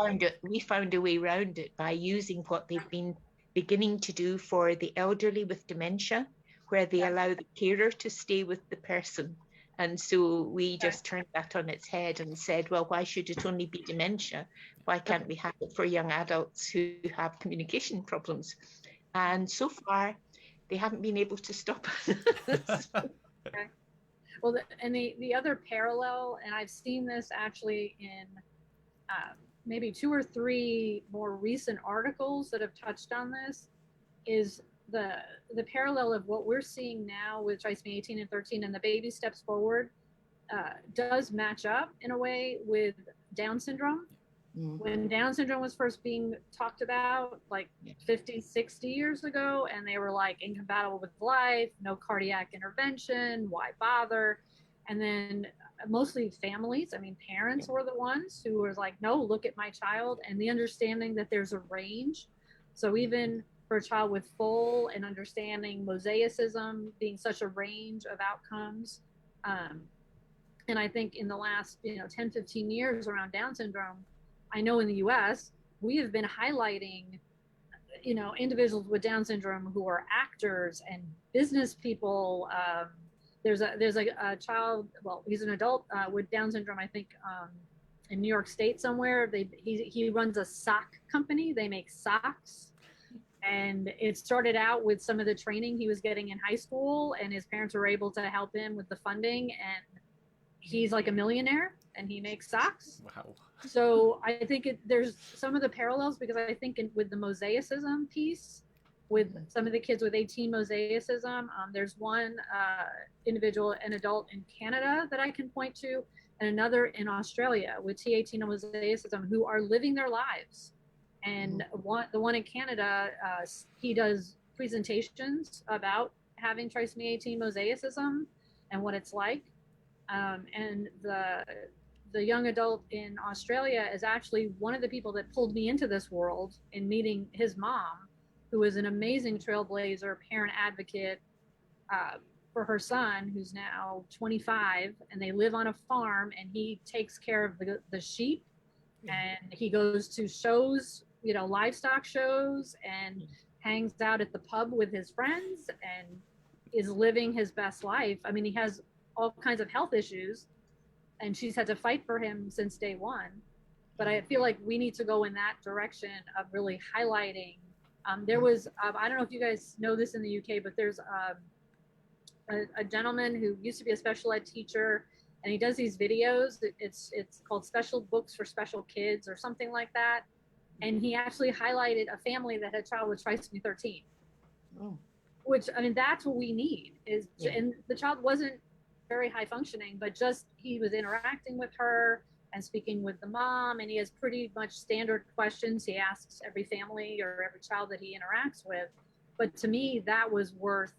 S3: we found a way around it by using what they've been beginning to do for the elderly with dementia, where they allow the carer to stay with the person. And so we just turned that on its head and said, well, why should it only be dementia? Why can't we have it for young adults who have communication problems? And so far, they haven't been able to stop us.
S4: Okay. Well, the other parallel, and I've seen this actually in maybe 2 or 3 more recent articles that have touched on this, is the parallel of what we're seeing now with trisomy 18 and 13 and the baby steps forward does match up in a way with Down syndrome. When Down syndrome was first being talked about, like 50, 60 years ago, and they were like incompatible with life, no cardiac intervention, why bother? And then mostly families, parents were the ones who were like, no, look at my child, and the understanding that there's a range. So even for a child with full and understanding mosaicism being such a range of outcomes. And I think in the last 10, 15 years around Down syndrome, I know in the US, we have been highlighting, individuals with Down syndrome who are actors and business people. There's a child, well, he's an adult with Down syndrome, I think, in New York State somewhere. He runs a sock company. They make socks. And it started out with some of the training he was getting in high school, and his parents were able to help him with the funding. And he's like a millionaire, and he makes socks.
S1: Wow.
S4: So I think there's some of the parallels, because I think with the mosaicism piece, with some of the kids with 18 mosaicism, there's one individual, an adult in Canada that I can point to, and another in Australia with T18 mosaicism who are living their lives. And the one in Canada, he does presentations about having trisomy 18 mosaicism and what it's like. And the young adult in Australia is actually one of the people that pulled me into this world in meeting his mom, who is an amazing trailblazer, parent advocate for her son, who's now 25, and they live on a farm, and he takes care of the sheep, and he goes to shows, livestock shows, and hangs out at the pub with his friends and is living his best life. He has all kinds of health issues, and she's had to fight for him since day one. But I feel like we need to go in that direction of really highlighting. There was, I don't know if you guys know this in the UK, but there's a gentleman who used to be a special ed teacher, and he does these videos. It's called Special Books for Special Kids or something like that. And he actually highlighted a family that had a child with trisomy 13, which, that's what we need and the child wasn't very high functioning, but just he was interacting with her and speaking with the mom, and he has pretty much standard questions he asks every family or every child that he interacts with. But to me, that was worth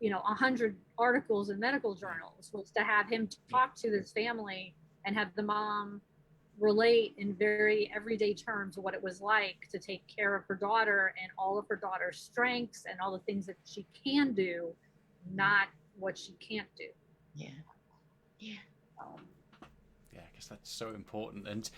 S4: 100 articles in medical journals, was to have him talk to this family and have the mom relate in very everyday terms what it was like to take care of her daughter and all of her daughter's strengths and all the things that she can do, not what she can't do.
S1: Yeah, I guess that's so important. And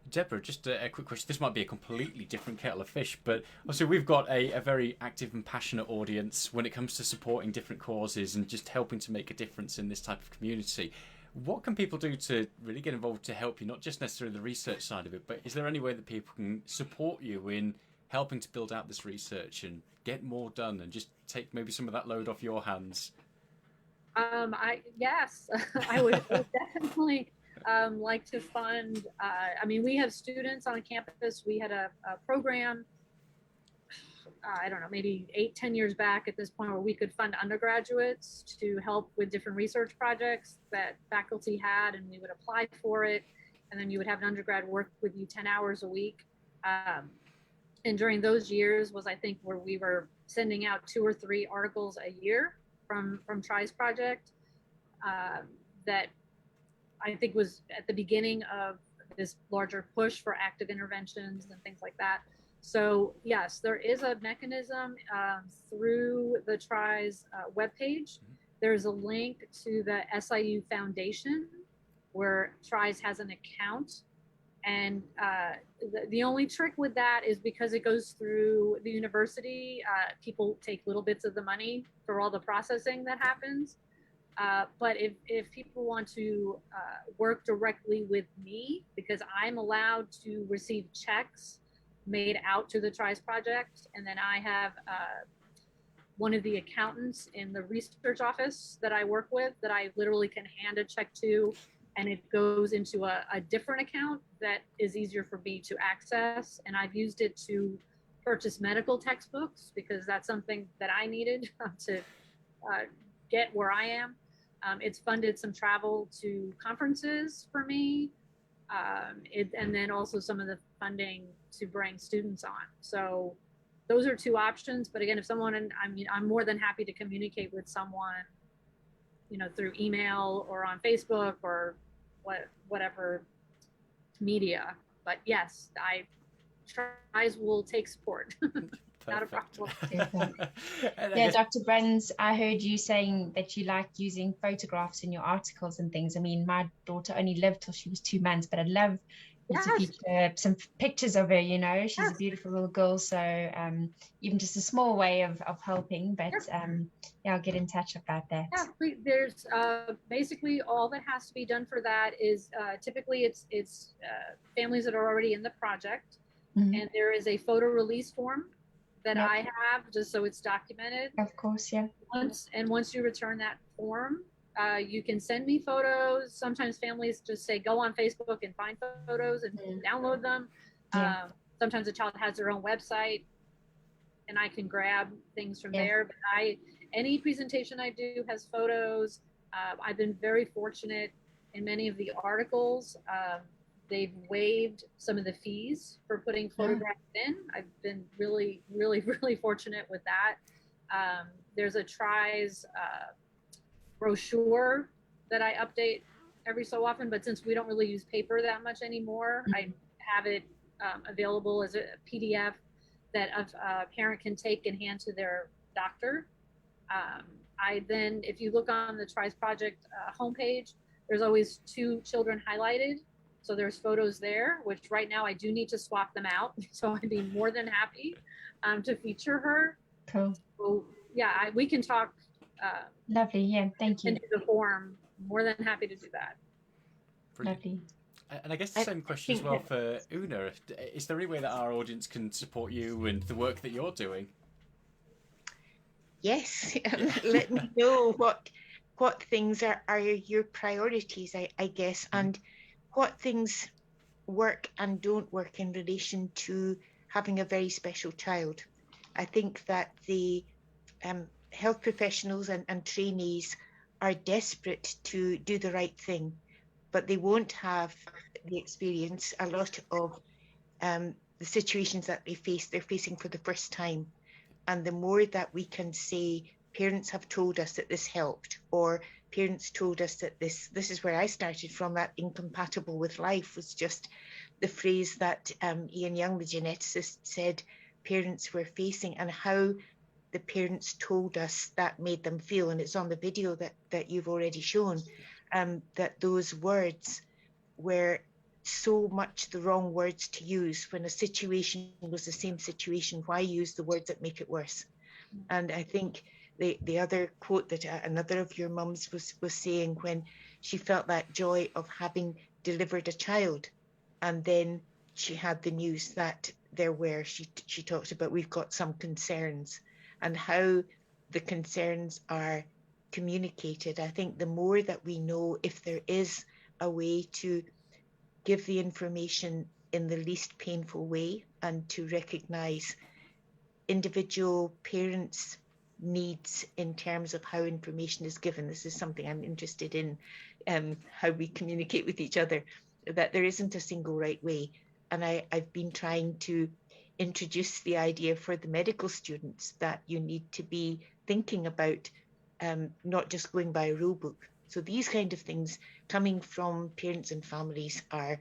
S1: Deborah, just a quick question. This might be a completely different kettle of fish, but also we've got a very active and passionate audience when it comes to supporting different causes and just helping to make a difference in this type of community. What can people do to really get involved to help you, not just necessarily the research side of it, but is there any way that people can support you in helping to build out this research and get more done and just take maybe some of that load off your hands?
S4: Yes, I would definitely like to fund, I mean, we have students on campus. We had a program, I don't know, maybe 8-10 years back at this point, where we could fund undergraduates to help with different research projects that faculty had, and we would apply for it. And then you would have an undergrad work with you 10 hours a week. And during those years was, I think, where we were sending out 2 or 3 articles a year from TRI's project. That I think was at the beginning of this larger push for active interventions and things like that. So yes, there is a mechanism through the TRI's webpage. There's a link to the SIU Foundation where TRI's has an account. And the only trick with that is because it goes through the university, people take little bits of the money for all the processing that happens. But if people want to work directly with me, because I'm allowed to receive checks made out to the TRI's project, and then I have one of the accountants in the research office that I work with that I literally can hand a check to, and it goes into a different account that is easier for me to access. And I've used it to purchase medical textbooks because that's something that I needed to get where I am. It's funded some travel to conferences for me, and then also some of the funding to bring students on. So those are 2 options. But again, if someone, I'm more than happy to communicate with someone, through email or on Facebook or whatever media. But yes, TRI's will take support. Not a problem.
S2: Yeah, Dr. Bruns, I heard you saying that you like using photographs in your articles and things. I mean, my daughter only lived till she was 2 months, but I'd love you to feature some pictures of her. She's a beautiful little girl. So even just a small way of helping, but yeah, I'll get in touch about that.
S4: Yeah, there's basically all that has to be done for that is typically it's families that are already in the project, and there is a photo release form that I have, just so it's documented.
S2: Of course, yeah.
S4: Once you return that form, you can send me photos. Sometimes families just say, go on Facebook and find photos and download them. Yeah. Sometimes a child has their own website and I can grab things from there. But any presentation I do has photos. I've been very fortunate in many of the articles. They've waived some of the fees for putting photographs in. I've been really, really, really fortunate with that. There's a TRI's brochure that I update every so often, but since we don't really use paper that much anymore, I have it available as a PDF that a parent can take and hand to their doctor. If you look on the TRI's project homepage, there's always 2 children highlighted. So there's photos there, which right now I do need to swap them out. So I'd be more than happy to feature her.
S2: Cool.
S4: So yeah, we can talk.
S2: Lovely. Yeah, thank you.
S4: Into the form. More than happy to do that.
S1: Brilliant.
S2: Lovely.
S1: And I guess the same question as well for Una. Is there any way that our audience can support you and the work that you're doing?
S3: Yes. Let me know what things are your priorities, I guess, and what things work and don't work in relation to having a very special child. I think that the health professionals and trainees are desperate to do the right thing, but they won't have the experience. A lot of the situations that they're facing for the first time. And the more that we can say, parents have told us that this helped, or parents told us that this is where I started from, that incompatible with life was just the phrase that Ian Young, the geneticist, said parents were facing, and how the parents told us that made them feel. And it's on the video that you've already shown, that those words were so much the wrong words to use when a situation was the same situation. Why use the words that make it worse? And I think the other quote that another of your mums was saying, when she felt that joy of having delivered a child, and then she had the news that she talked about, we've got some concerns, and how the concerns are communicated. I think the more that we know, if there is a way to give the information in the least painful way and to recognize individual parents' needs in terms of how information is given. This is something I'm interested in, how we communicate with each other, that there isn't a single right way. And I've been trying to introduce the idea for the medical students that you need to be thinking about not just going by a rule book. So these kind of things coming from parents and families are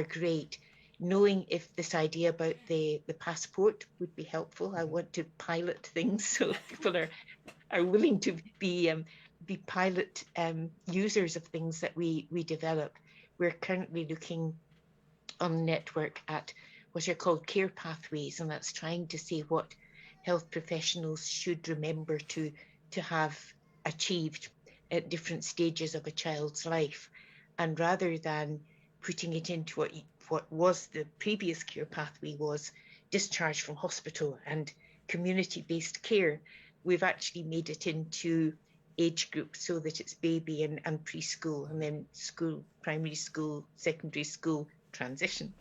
S3: great. Knowing if this idea about the passport would be helpful. I want to pilot things so people are willing to be pilot users of things that we develop. We're currently looking on the network at what are called care pathways, and that's trying to see what health professionals should remember to have achieved at different stages of a child's life. And rather than putting it into what was the previous care pathway was discharge from hospital and community-based care, we've actually made it into age groups so that it's baby and preschool, and then school, primary school, secondary school transition,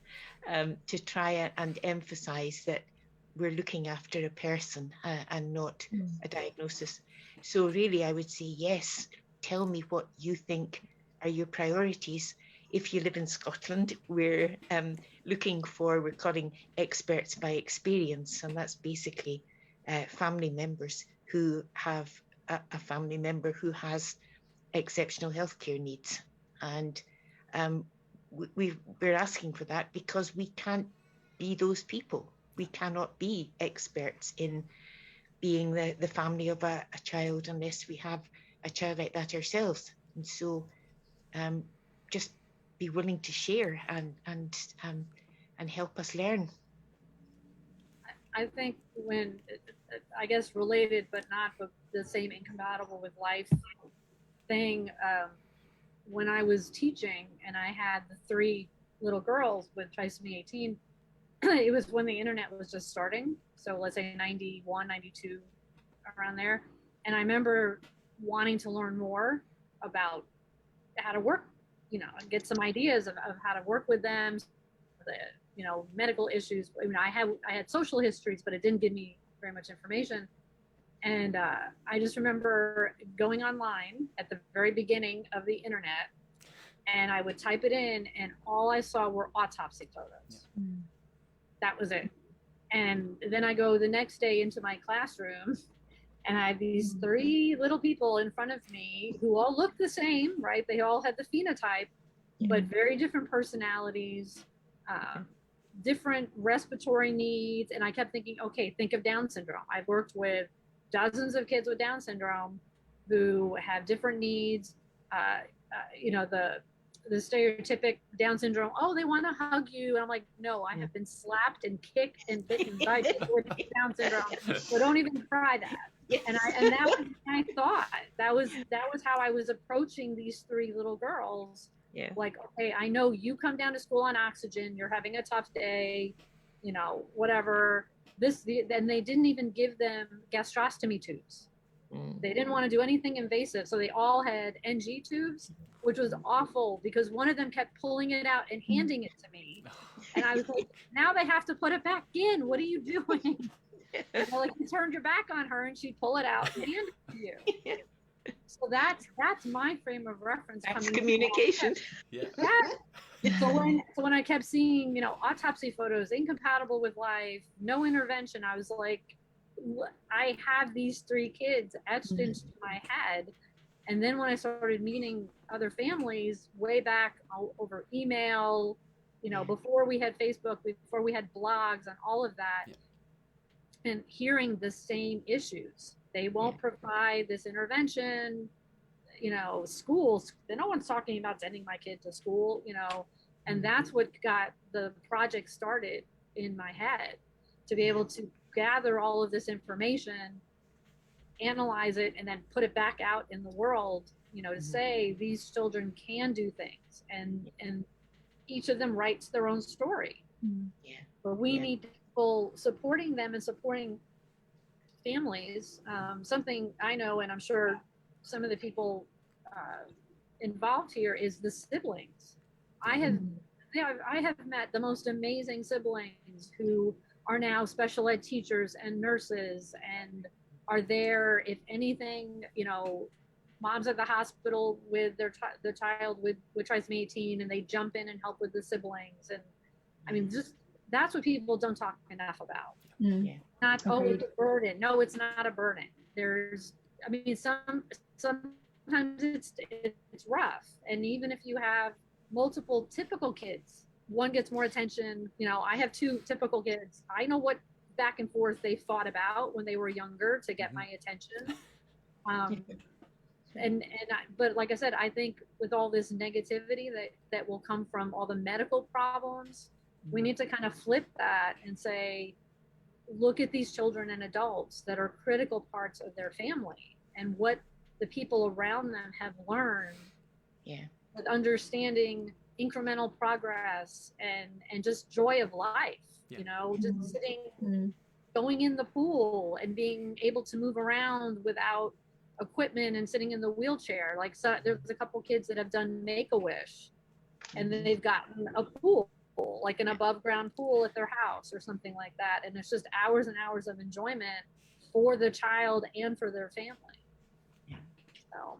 S3: to try and emphasize that we're looking after a person and not a diagnosis. So really, I would say, yes, tell me what you think are your priorities. If you live in Scotland, we're we're calling experts by experience, and that's basically family members who have a family member who has exceptional healthcare needs. And we're asking for that because we can't be those people. We cannot be experts in being the family of a child unless we have a child like that ourselves. And so just be willing to share and help us learn.
S4: I think I guess related but not the same incompatible with life thing, when I was teaching and I had the 3 little girls with Trisomy 18, it was when the internet was just starting. So let's say 91, 92, around there. And I remember wanting to learn more about how to work, and get some ideas of how to work with them, the, medical issues. I mean, I had social histories, but it didn't give me very much information. And I just remember going online at the very beginning of the internet, and I would type it in, and all I saw were autopsy photos. Yeah. That was it. And then I go the next day into my classroom, and I have these 3 little people in front of me who all look the same, right? They all had the phenotype, but very different personalities, different respiratory needs. And I kept thinking, okay, think of Down syndrome. I've worked with dozens of kids with Down syndrome who have different needs. The stereotypic Down syndrome, oh, they want to hug you. And I'm like, no, I have been slapped and kicked and bitten by people with Down syndrome. So don't even try that. Yes. And that was my thought. That was how I was approaching these 3 little girls. Yeah. Like, okay, I know you come down to school on oxygen, you're having a tough day, whatever. And they didn't even give them gastrostomy tubes. They didn't want to do anything invasive. So they all had NG tubes, which was awful because one of them kept pulling it out and handing it to me. And I was like, now they have to put it back in. What are you doing? And like, you turned your back on her and she'd pull it out and hand it to you. So that's my frame of reference.
S3: That's communication.
S4: Yeah. So when I kept seeing, autopsy photos, incompatible with life, no intervention, I was like, I have these 3 kids etched into my head. And then when I started meeting other families way back over email, before we had Facebook, before we had blogs and all of that, and hearing the same issues. They won't provide this intervention, schools, no one's talking about sending my kid to school, and that's what got the project started in my head, to be able to gather all of this information, analyze it, and then put it back out in the world, to say these children can do things, and each of them writes their own story. But we need people supporting them and supporting families. Something I know, and I'm sure some of the people involved here is the siblings. I have met the most amazing siblings who are now special ed teachers and nurses and are there if anything, mom's at the hospital with the child with trisomy 18 and they jump in and help with the siblings. And I mean, just that's what people don't talk enough about.
S3: Yeah.
S4: Not, oh, it's a burden. No, it's not a burden. Sometimes it's rough. And even if you have multiple typical kids, one gets more attention. I have 2 typical kids. I know what back and forth they fought about when they were younger to get my attention. But like I said, I think with all this negativity that will come from all the medical problems, we need to kind of flip that and say, look at these children and adults that are critical parts of their family and what the people around them have learned.
S3: Yeah.
S4: With understanding incremental progress and just joy of life, just sitting, going in the pool and being able to move around without equipment and sitting in the wheelchair. Like, so there's a couple kids that have done Make-A-Wish and then they've gotten a pool, like an above ground pool at their house or something like that. And it's just hours and hours of enjoyment for the child and for their family. So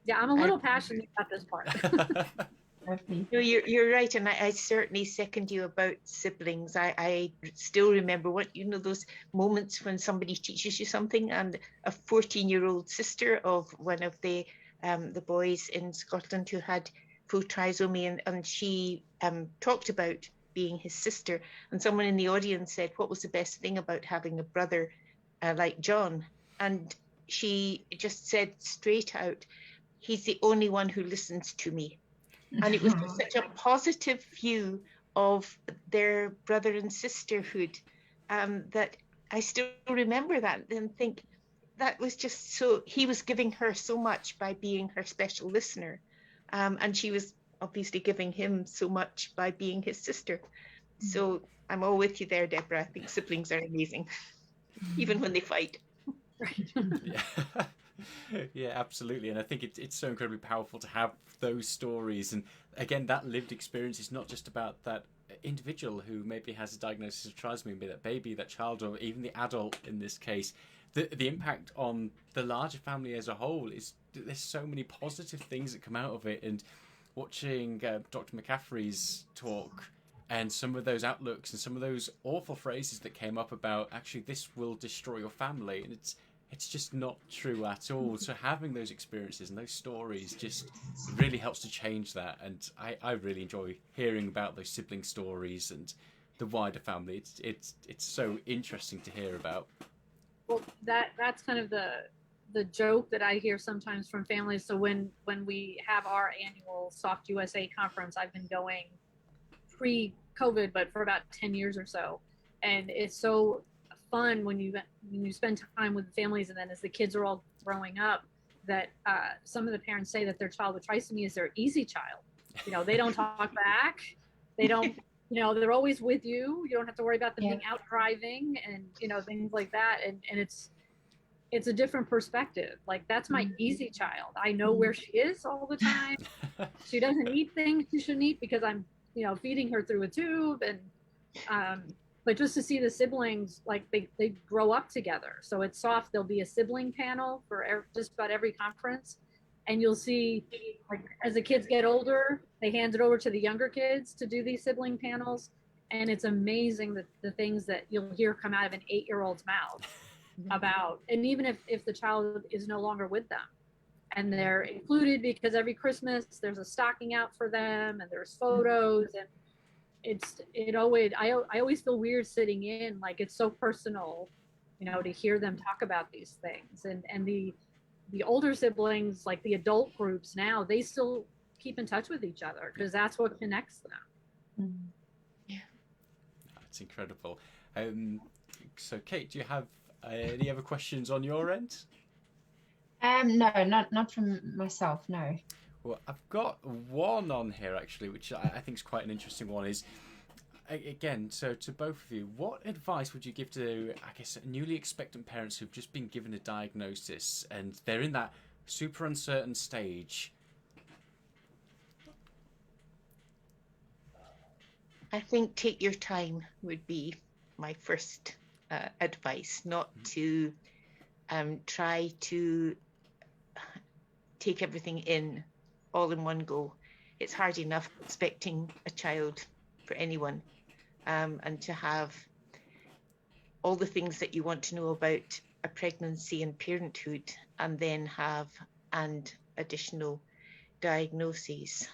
S4: yeah, I'm a little passionate about this part.
S3: No, you're right, and I certainly second you about siblings. I still remember those moments when somebody teaches you something, and a 14-year-old sister of one of the boys in Scotland who had full trisomy, and she talked about being his sister, and someone in the audience said, what was the best thing about having a brother like John? And she just said straight out, he's the only one who listens to me. And it was just such a positive view of their brother and sisterhood that I still remember that and think that was just so, he was giving her so much by being her special listener. And she was obviously giving him so much by being his sister. So I'm all with you there, Deborah. I think siblings are amazing, even when they fight.
S1: Yeah. Yeah, absolutely. And I think it's so incredibly powerful to have those stories. And again, that lived experience is not just about that individual who maybe has a diagnosis of trisomy, be that baby, that child, or even the adult in this case. The impact on the larger family as a whole is, there's so many positive things that come out of it. And watching Dr. McCaffrey's talk and some of those outlooks and some of those awful phrases that came up about actually this will destroy your family, and it's just not true at all. So having those experiences and those stories just really helps to change that. And I really enjoy hearing about those sibling stories and the wider family. It's so interesting to hear about.
S4: Well, that's kind of the joke that I hear sometimes from families. So when we have our annual Soft USA conference, I've been going pre-COVID, but for about 10 years or so. And it's so fun when you spend time with families, and then as the kids are all growing up, that some of the parents say that their child with trisomy is their easy child. They don't talk back. They don't, they're always with you. You don't have to worry about them being out driving and, things like that. And it's a different perspective. Like, that's my easy child. I know where she is all the time. She doesn't eat things she shouldn't eat because I'm, feeding her through a tube. And, but just to see the siblings, like they grow up together. So it's soft. There'll be a sibling panel for just about every conference. And you'll see, like, as the kids get older, they hand it over to the younger kids to do these sibling panels. And it's amazing the things that you'll hear come out of an 8-year-old's mouth about, and even if the child is no longer with them, and they're included because every Christmas there's a stocking out for them and there's photos, and I always feel weird sitting in, like, it's so personal, to hear them talk about these things. And the older siblings, like the adult groups now, they still keep in touch with each other because that's what connects them.
S3: Yeah,
S1: it's incredible. So Kate, do you have any other questions on your end?
S2: No, not from myself, no.
S1: Well, I've got one on here actually, which I think is quite an interesting one. Is, again, so to both of you, what advice would you give to, I guess, newly expectant parents who've just been given a diagnosis and they're in that super uncertain stage?
S3: I think take your time would be my first advice, not to try to take everything in all in one go. It's hard enough expecting a child for anyone, and to have all the things that you want to know about a pregnancy and parenthood, and then have additional diagnoses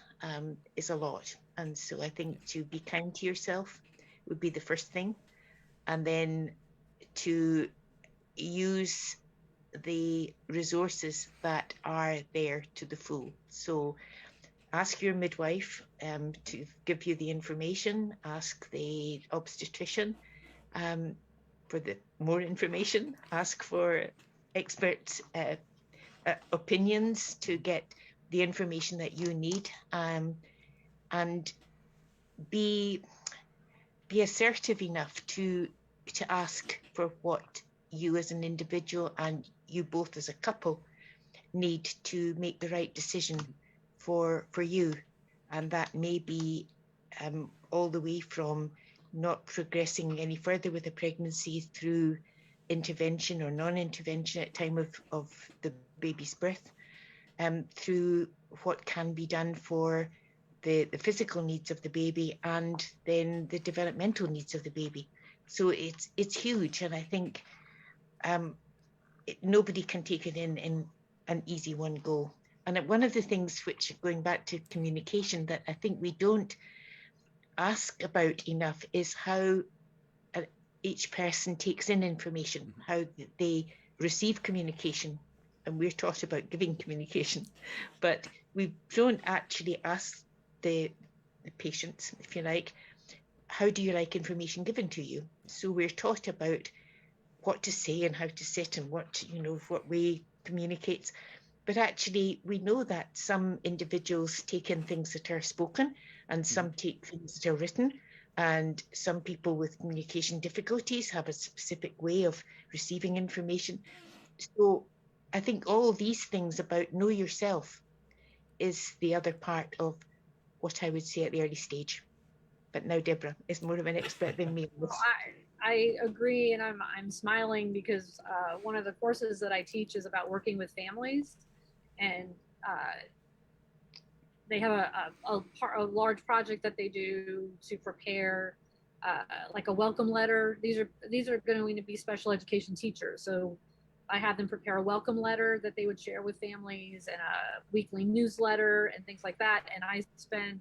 S3: is a lot. And so I think to be kind to yourself would be the first thing, and then to use the resources that are there to the full. So ask your midwife to give you the information, ask the obstetrician for the more information, ask for expert opinions to get the information that you need, and be assertive enough to ask for what you as an individual and you both as a couple need to make the right decision for you. And that may be all the way from not progressing any further with a pregnancy through intervention or non-intervention at time of the baby's birth, through what can be done for the physical needs of the baby, and then the developmental needs of the baby. So it's huge, and I think nobody can take it in an easy one go. And one of the things, which, going back to communication, that I think we don't ask about enough is how each person takes in information, how they receive communication. And we're taught about giving communication, but we don't actually ask the patients, if you like, how do you like information given to you? So we're taught about what to say and how to sit and what way communicates. But actually, we know that some individuals take in things that are spoken, and some take things that are written, and some people with communication difficulties have a specific way of receiving information. So I think all these things about know yourself is the other part of what I would say at the early stage. But now Deborah is more of an expert than me.
S4: I agree, and I'm smiling because one of the courses that I teach is about working with families, and they have a large project that they do to prepare like a welcome letter. These are going to be special education teachers, so I have them prepare a welcome letter that they would share with families, and a weekly newsletter and things like that. And I spend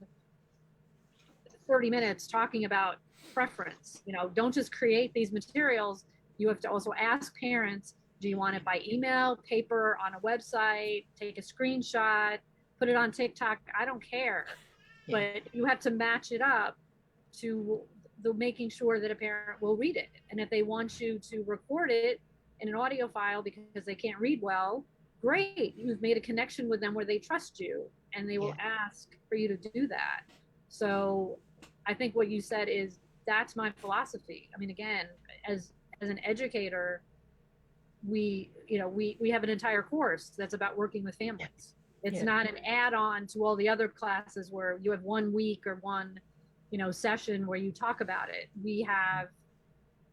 S4: 30 minutes talking about preference. Don't just create these materials. You have to also ask parents, do you want it by email, paper, on a website, take a screenshot, put it on TikTok? I don't care. Yeah. But you have to match it up to the making sure that a parent will read it. And if they want you to record it in an audio file because they can't read well, great. You've made a connection with them where they trust you, and they will ask for you to do that. So I think what you said that's my philosophy. I mean, again, as an educator, we have an entire course that's about working with families. It's not an add-on to all the other classes where you have 1 week or one, session where you talk about it. We have,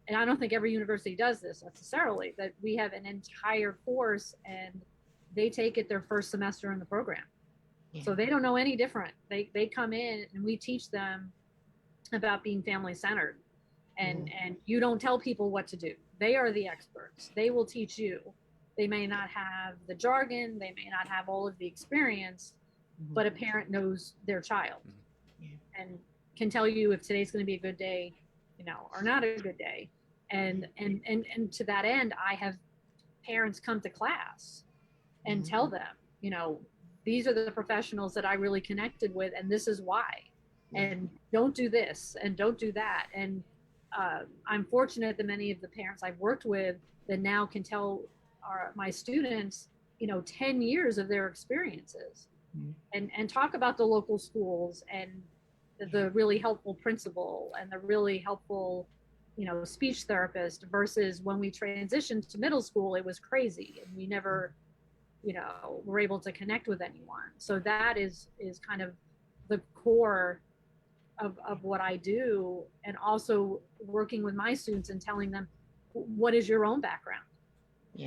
S4: and I don't think every university does this necessarily, that we have an entire course, and they take it their first semester in the program. Yeah. So they don't know any different. They come in and we teach them about being family-centered, and you don't tell people what to do. They are the experts. They will teach you. They may not have the jargon, they may not have all of the experience, but a parent knows their child and can tell you if today's going to be a good day, or not a good day. And to that end, I have parents come to class and tell them, these are the professionals that I really connected with, and this is why. And don't do this and don't do that. And I'm fortunate that many of the parents I've worked with that now can tell my students, 10 years of their experiences, and talk about the local schools and the really helpful principal and the really helpful, speech therapist, versus when we transitioned to middle school, it was crazy and we never, were able to connect with anyone. So that is kind of the core of what I do, and also working with my students and telling them what is your own background,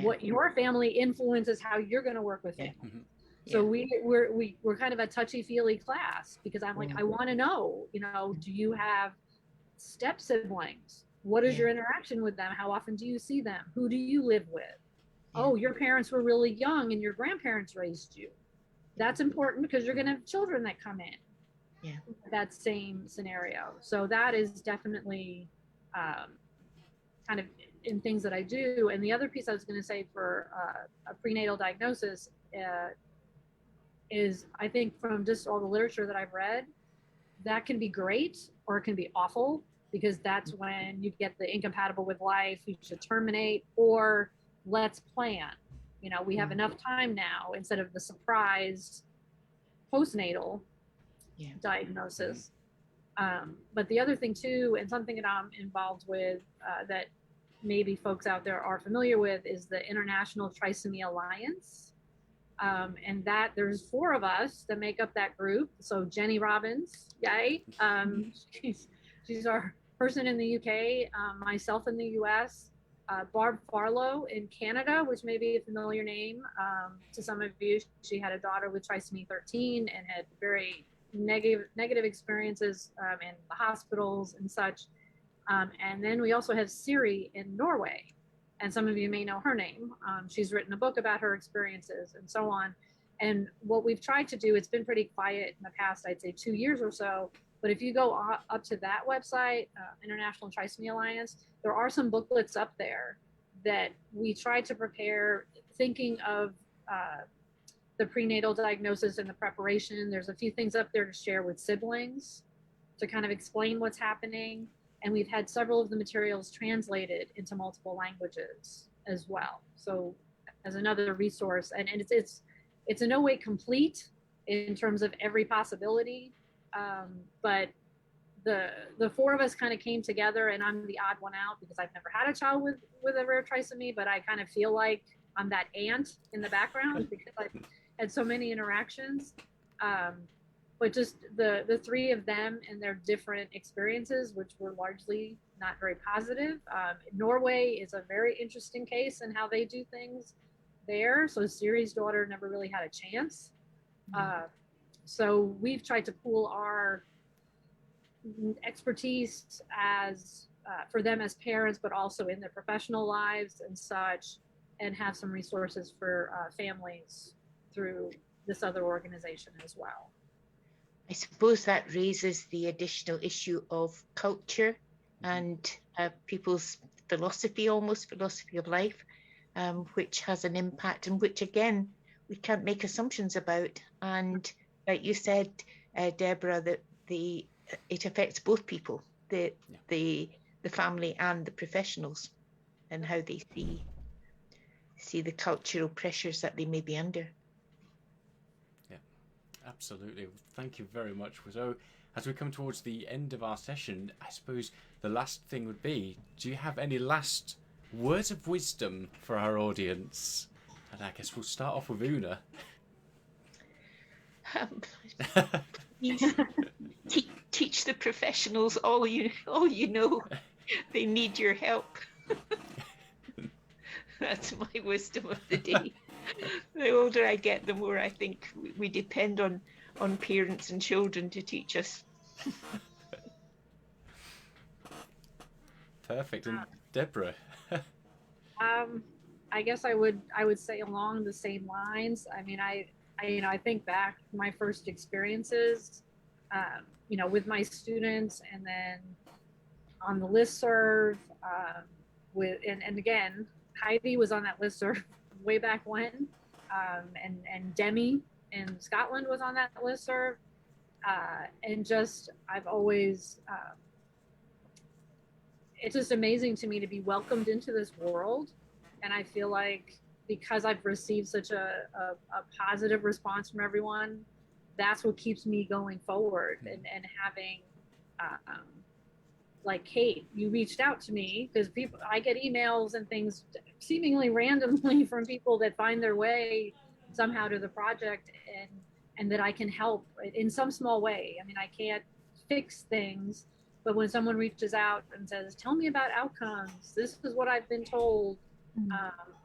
S4: what your family influences how you're going to work with family.
S1: Mm-hmm.
S4: So we're kind of a touchy-feely class, because I'm like, I want to know, do you have step siblings? What is your interaction with them? How often do you see them? Who do you live with? Oh, your parents were really young and your grandparents raised you. That's important, because you're going to have children that come in that same scenario. So that is definitely kind of in things that I do. And the other piece I was going to say for a prenatal diagnosis is, I think from just all the literature that I've read, that can be great or it can be awful, because that's when you get the incompatible with life, you should terminate, or let's plan. We have enough time now, instead of the surprise postnatal diagnosis. But the other thing too, and something that I'm involved with that maybe folks out there are familiar with, is the International Trisomy Alliance. And that there's 4 of us that make up that group. So Jenny Robbins, yay. She's our person in the UK, myself in the US, Barb Farlow in Canada, which may be a familiar name to some of you. She had a daughter with trisomy 13 and had very negative experiences in the hospitals and such. And then we also have Siri in Norway, and some of you may know her name. She's written a book about her experiences and so on. And what we've tried to do, it's been pretty quiet in the past, I'd say 2 years or so, but if you go up to that website, International Trisomy Alliance, there are some booklets up there that we tried to prepare, thinking of the prenatal diagnosis and the preparation. There's a few things up there to share with siblings to kind of explain what's happening. And we've had several of the materials translated into multiple languages as well. So as another resource, and it's in no way complete in terms of every possibility, but the 4 of us kind of came together, and I'm the odd one out because I've never had a child with a rare trisomy, but I kind of feel like I'm that aunt in the background because I've had so many interactions. But just the 3 of them and their different experiences, which were largely not very positive. Norway is a very interesting case in how they do things there. So Siri's daughter never really had a chance. So we've tried to pool our expertise as for them as parents, but also in their professional lives and such, and have some resources for families through this other organization as well.
S3: I suppose that raises the additional issue of culture and people's philosophy of life, which has an impact, and which again we can't make assumptions about. And like you said, Deborah, that it affects both people, the family and the professionals, and how they see the cultural pressures that they may be under.
S1: Absolutely. Thank you very much. So, as we come towards the end of our session, I suppose the last thing would be, do you have any last words of wisdom for our audience? And I guess we'll start off with Una.
S3: Teach the professionals all you know. They need your help. That's my wisdom of the day. The older I get, the more I think we depend on parents and children to teach us.
S1: Perfect. And Deborah?
S4: I guess I would say along the same lines. I mean, I think back to my first experiences, with my students, and then on the listserv, and again, Heidi was on that listserv way back when, and Demi in Scotland was on that listserv, and just I've always it's just amazing to me to be welcomed into this world, and I feel like because I've received such a positive response from everyone, that's what keeps me going forward, and having like Kate, you reached out to me because I get emails and things seemingly randomly from people that find their way somehow to the project, and that I can help in some small way. I mean, I can't fix things. But when someone reaches out and says, tell me about outcomes, this is what I've been told,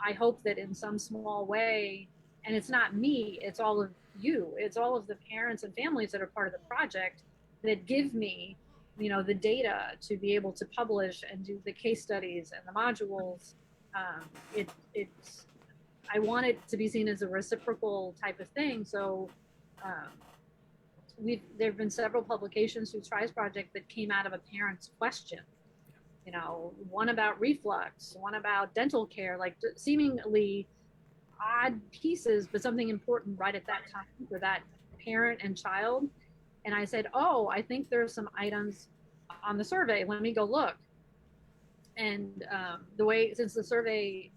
S4: I hope that in some small way, and it's not me, it's all of you, it's all of the parents and families that are part of the project that give me, you know, the data to be able to publish and do the case studies and the modules. It's I want it to be seen as a reciprocal type of thing. So there have been several publications through TRIS Project that came out of a parent's question. You know, one about reflux, one about dental care, like seemingly odd pieces, but something important right at that time for that parent and child. And I said, oh, I think there's some items on the survey. Let me go look. And the way, since the survey,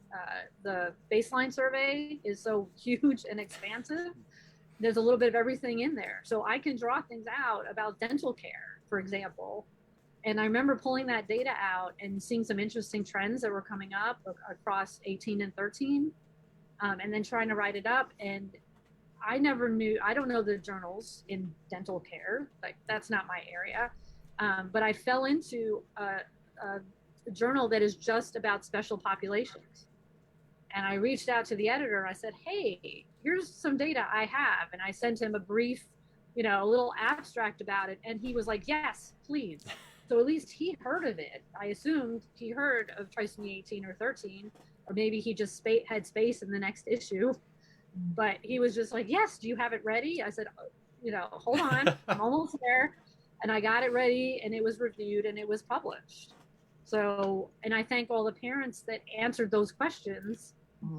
S4: the baseline survey is so huge and expansive, there's a little bit of everything in there. So I can draw things out about dental care, for example. And I remember pulling that data out and seeing some interesting trends that were coming up across 18 and 13, and then trying to write it up. And I never knew, I don't know the journals in dental care, like that's not my area. But I fell into a journal that is just about special populations. And I reached out to the editor and I said, hey, here's some data I have. And I sent him a brief, you know, a little abstract about it. And he was like, yes, please. So at least he heard of it. I assumed he heard of Trisomy 18 or 13, or maybe he just had space in the next issue. But he was just like, yes, do you have it ready? I said, you know, hold on, I'm almost there. And I got it ready and it was reviewed and it was published. So, and I thank all the parents that answered those questions,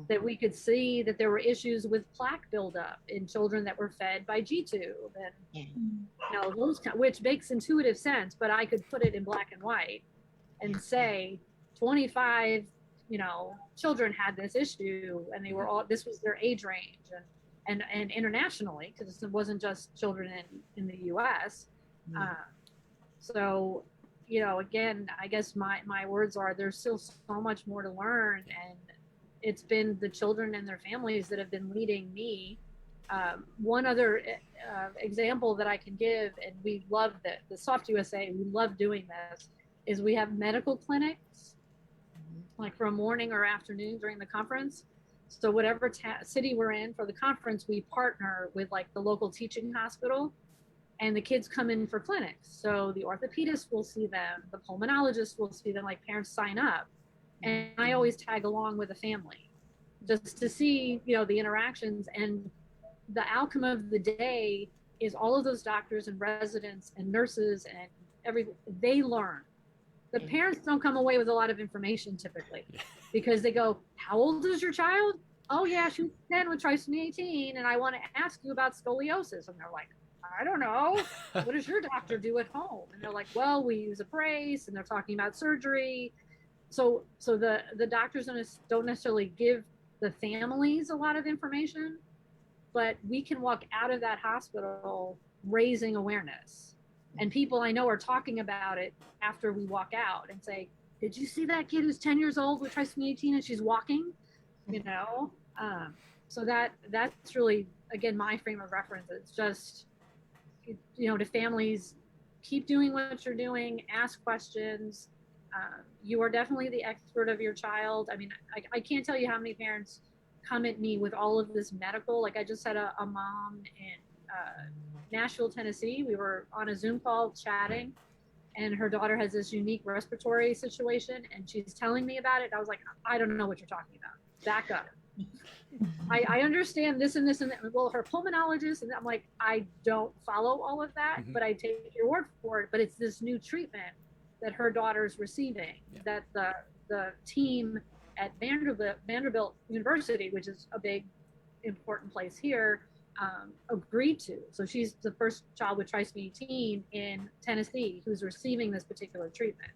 S4: that we could see that there were issues with plaque buildup in children that were fed by G-tube, and you know, those, which makes intuitive sense, but I could put it in black and white and say 25, you know, children had this issue, and they were all, this was their age range, and internationally, because it wasn't just children in the US. So, you know, again, I guess my words are, there's still so much more to learn, and it's been the children and their families that have been leading me. One other example that I can give, and we love that, the Soft USA, we love doing this, is we have medical clinics, like for a morning or afternoon during the conference. So whatever city we're in for the conference, we partner with like the local teaching hospital, and the kids come in for clinics. So the orthopedist will see them, the pulmonologist will see them, like parents sign up. And I always tag along with the family just to see, you know, the interactions. And the outcome of the day is all of those doctors and residents and nurses and everything, they learn. The parents don't come away with a lot of information typically, because they go, how old is your child? Oh yeah, she's 10 with trisomy 18, and I want to ask you about scoliosis. And they're like, I don't know. What does your doctor do at home? And they're like, well, we use a brace, and they're talking about surgery. So the doctors don't necessarily give the families a lot of information, but we can walk out of that hospital raising awareness. And people I know are talking about it after we walk out and say, did you see that kid who's 10 years old with trisomy 18 and she's walking? You know? So that's really, again, my frame of reference. It's just, you know, to families, keep doing what you're doing, ask questions. You are definitely the expert of your child. I mean, I can't tell you how many parents come at me with all of this medical. Like I just had a mom in Nashville, Tennessee. We were on a Zoom call chatting, and her daughter has this unique respiratory situation, and she's telling me about it. I was like, I don't know what you're talking about. Back up. I understand this and this and that. Well, her pulmonologist, and I'm like, I don't follow all of that, but I take your word for it. But it's this new treatment that her daughter's receiving, that the team at Vanderbilt University, which is a big, important place here, agreed to. So she's the first child with trisomy 18 in Tennessee who's receiving this particular treatment.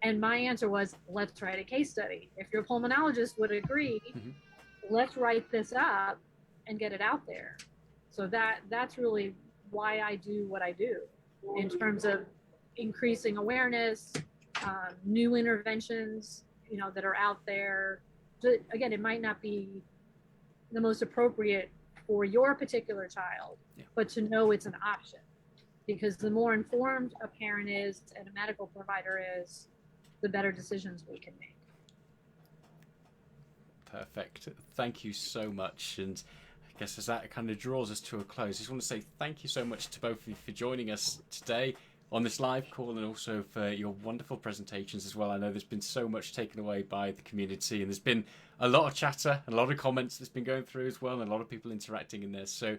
S4: And my answer was, let's write a case study. If your pulmonologist would agree, let's write this up and get it out there. So that's really why I do what I do in terms of increasing awareness, new interventions, you know, that are out there. Again, it might not be the most appropriate for your particular child, but to know it's an option. because the more informed a parent is and a medical provider is, the better decisions we can make.
S1: Perfect. Thank you so much. And I guess as that kind of draws us to a close, I just want to say thank you so much to both of you for joining us today on this live call, and also for your wonderful presentations as well. I know there's been so much taken away by the community, and there's been a lot of chatter and a lot of comments that's been going through as well, and a lot of people interacting in there. So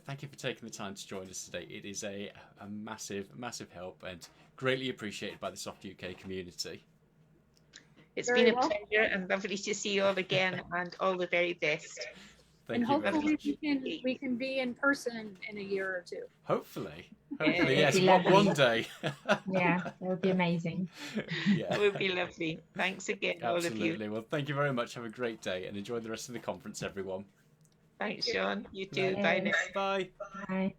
S1: thank you for taking the time to join us today. It is a massive, massive help, and greatly appreciated by the Soft UK community.
S3: It's been a pleasure and lovely to see you all again, and all the very best.
S4: And hopefully we can be in person in a year or two.
S1: Hopefully, yes, one day.
S2: Yeah, that would be amazing.
S1: Yeah,
S3: it would be lovely. Thanks again, all of you.
S1: Absolutely. Well, thank you very much. Have a great day and enjoy the rest of the conference, everyone.
S3: Thanks, Sean. You too. Bye now.
S1: Bye.
S2: Bye.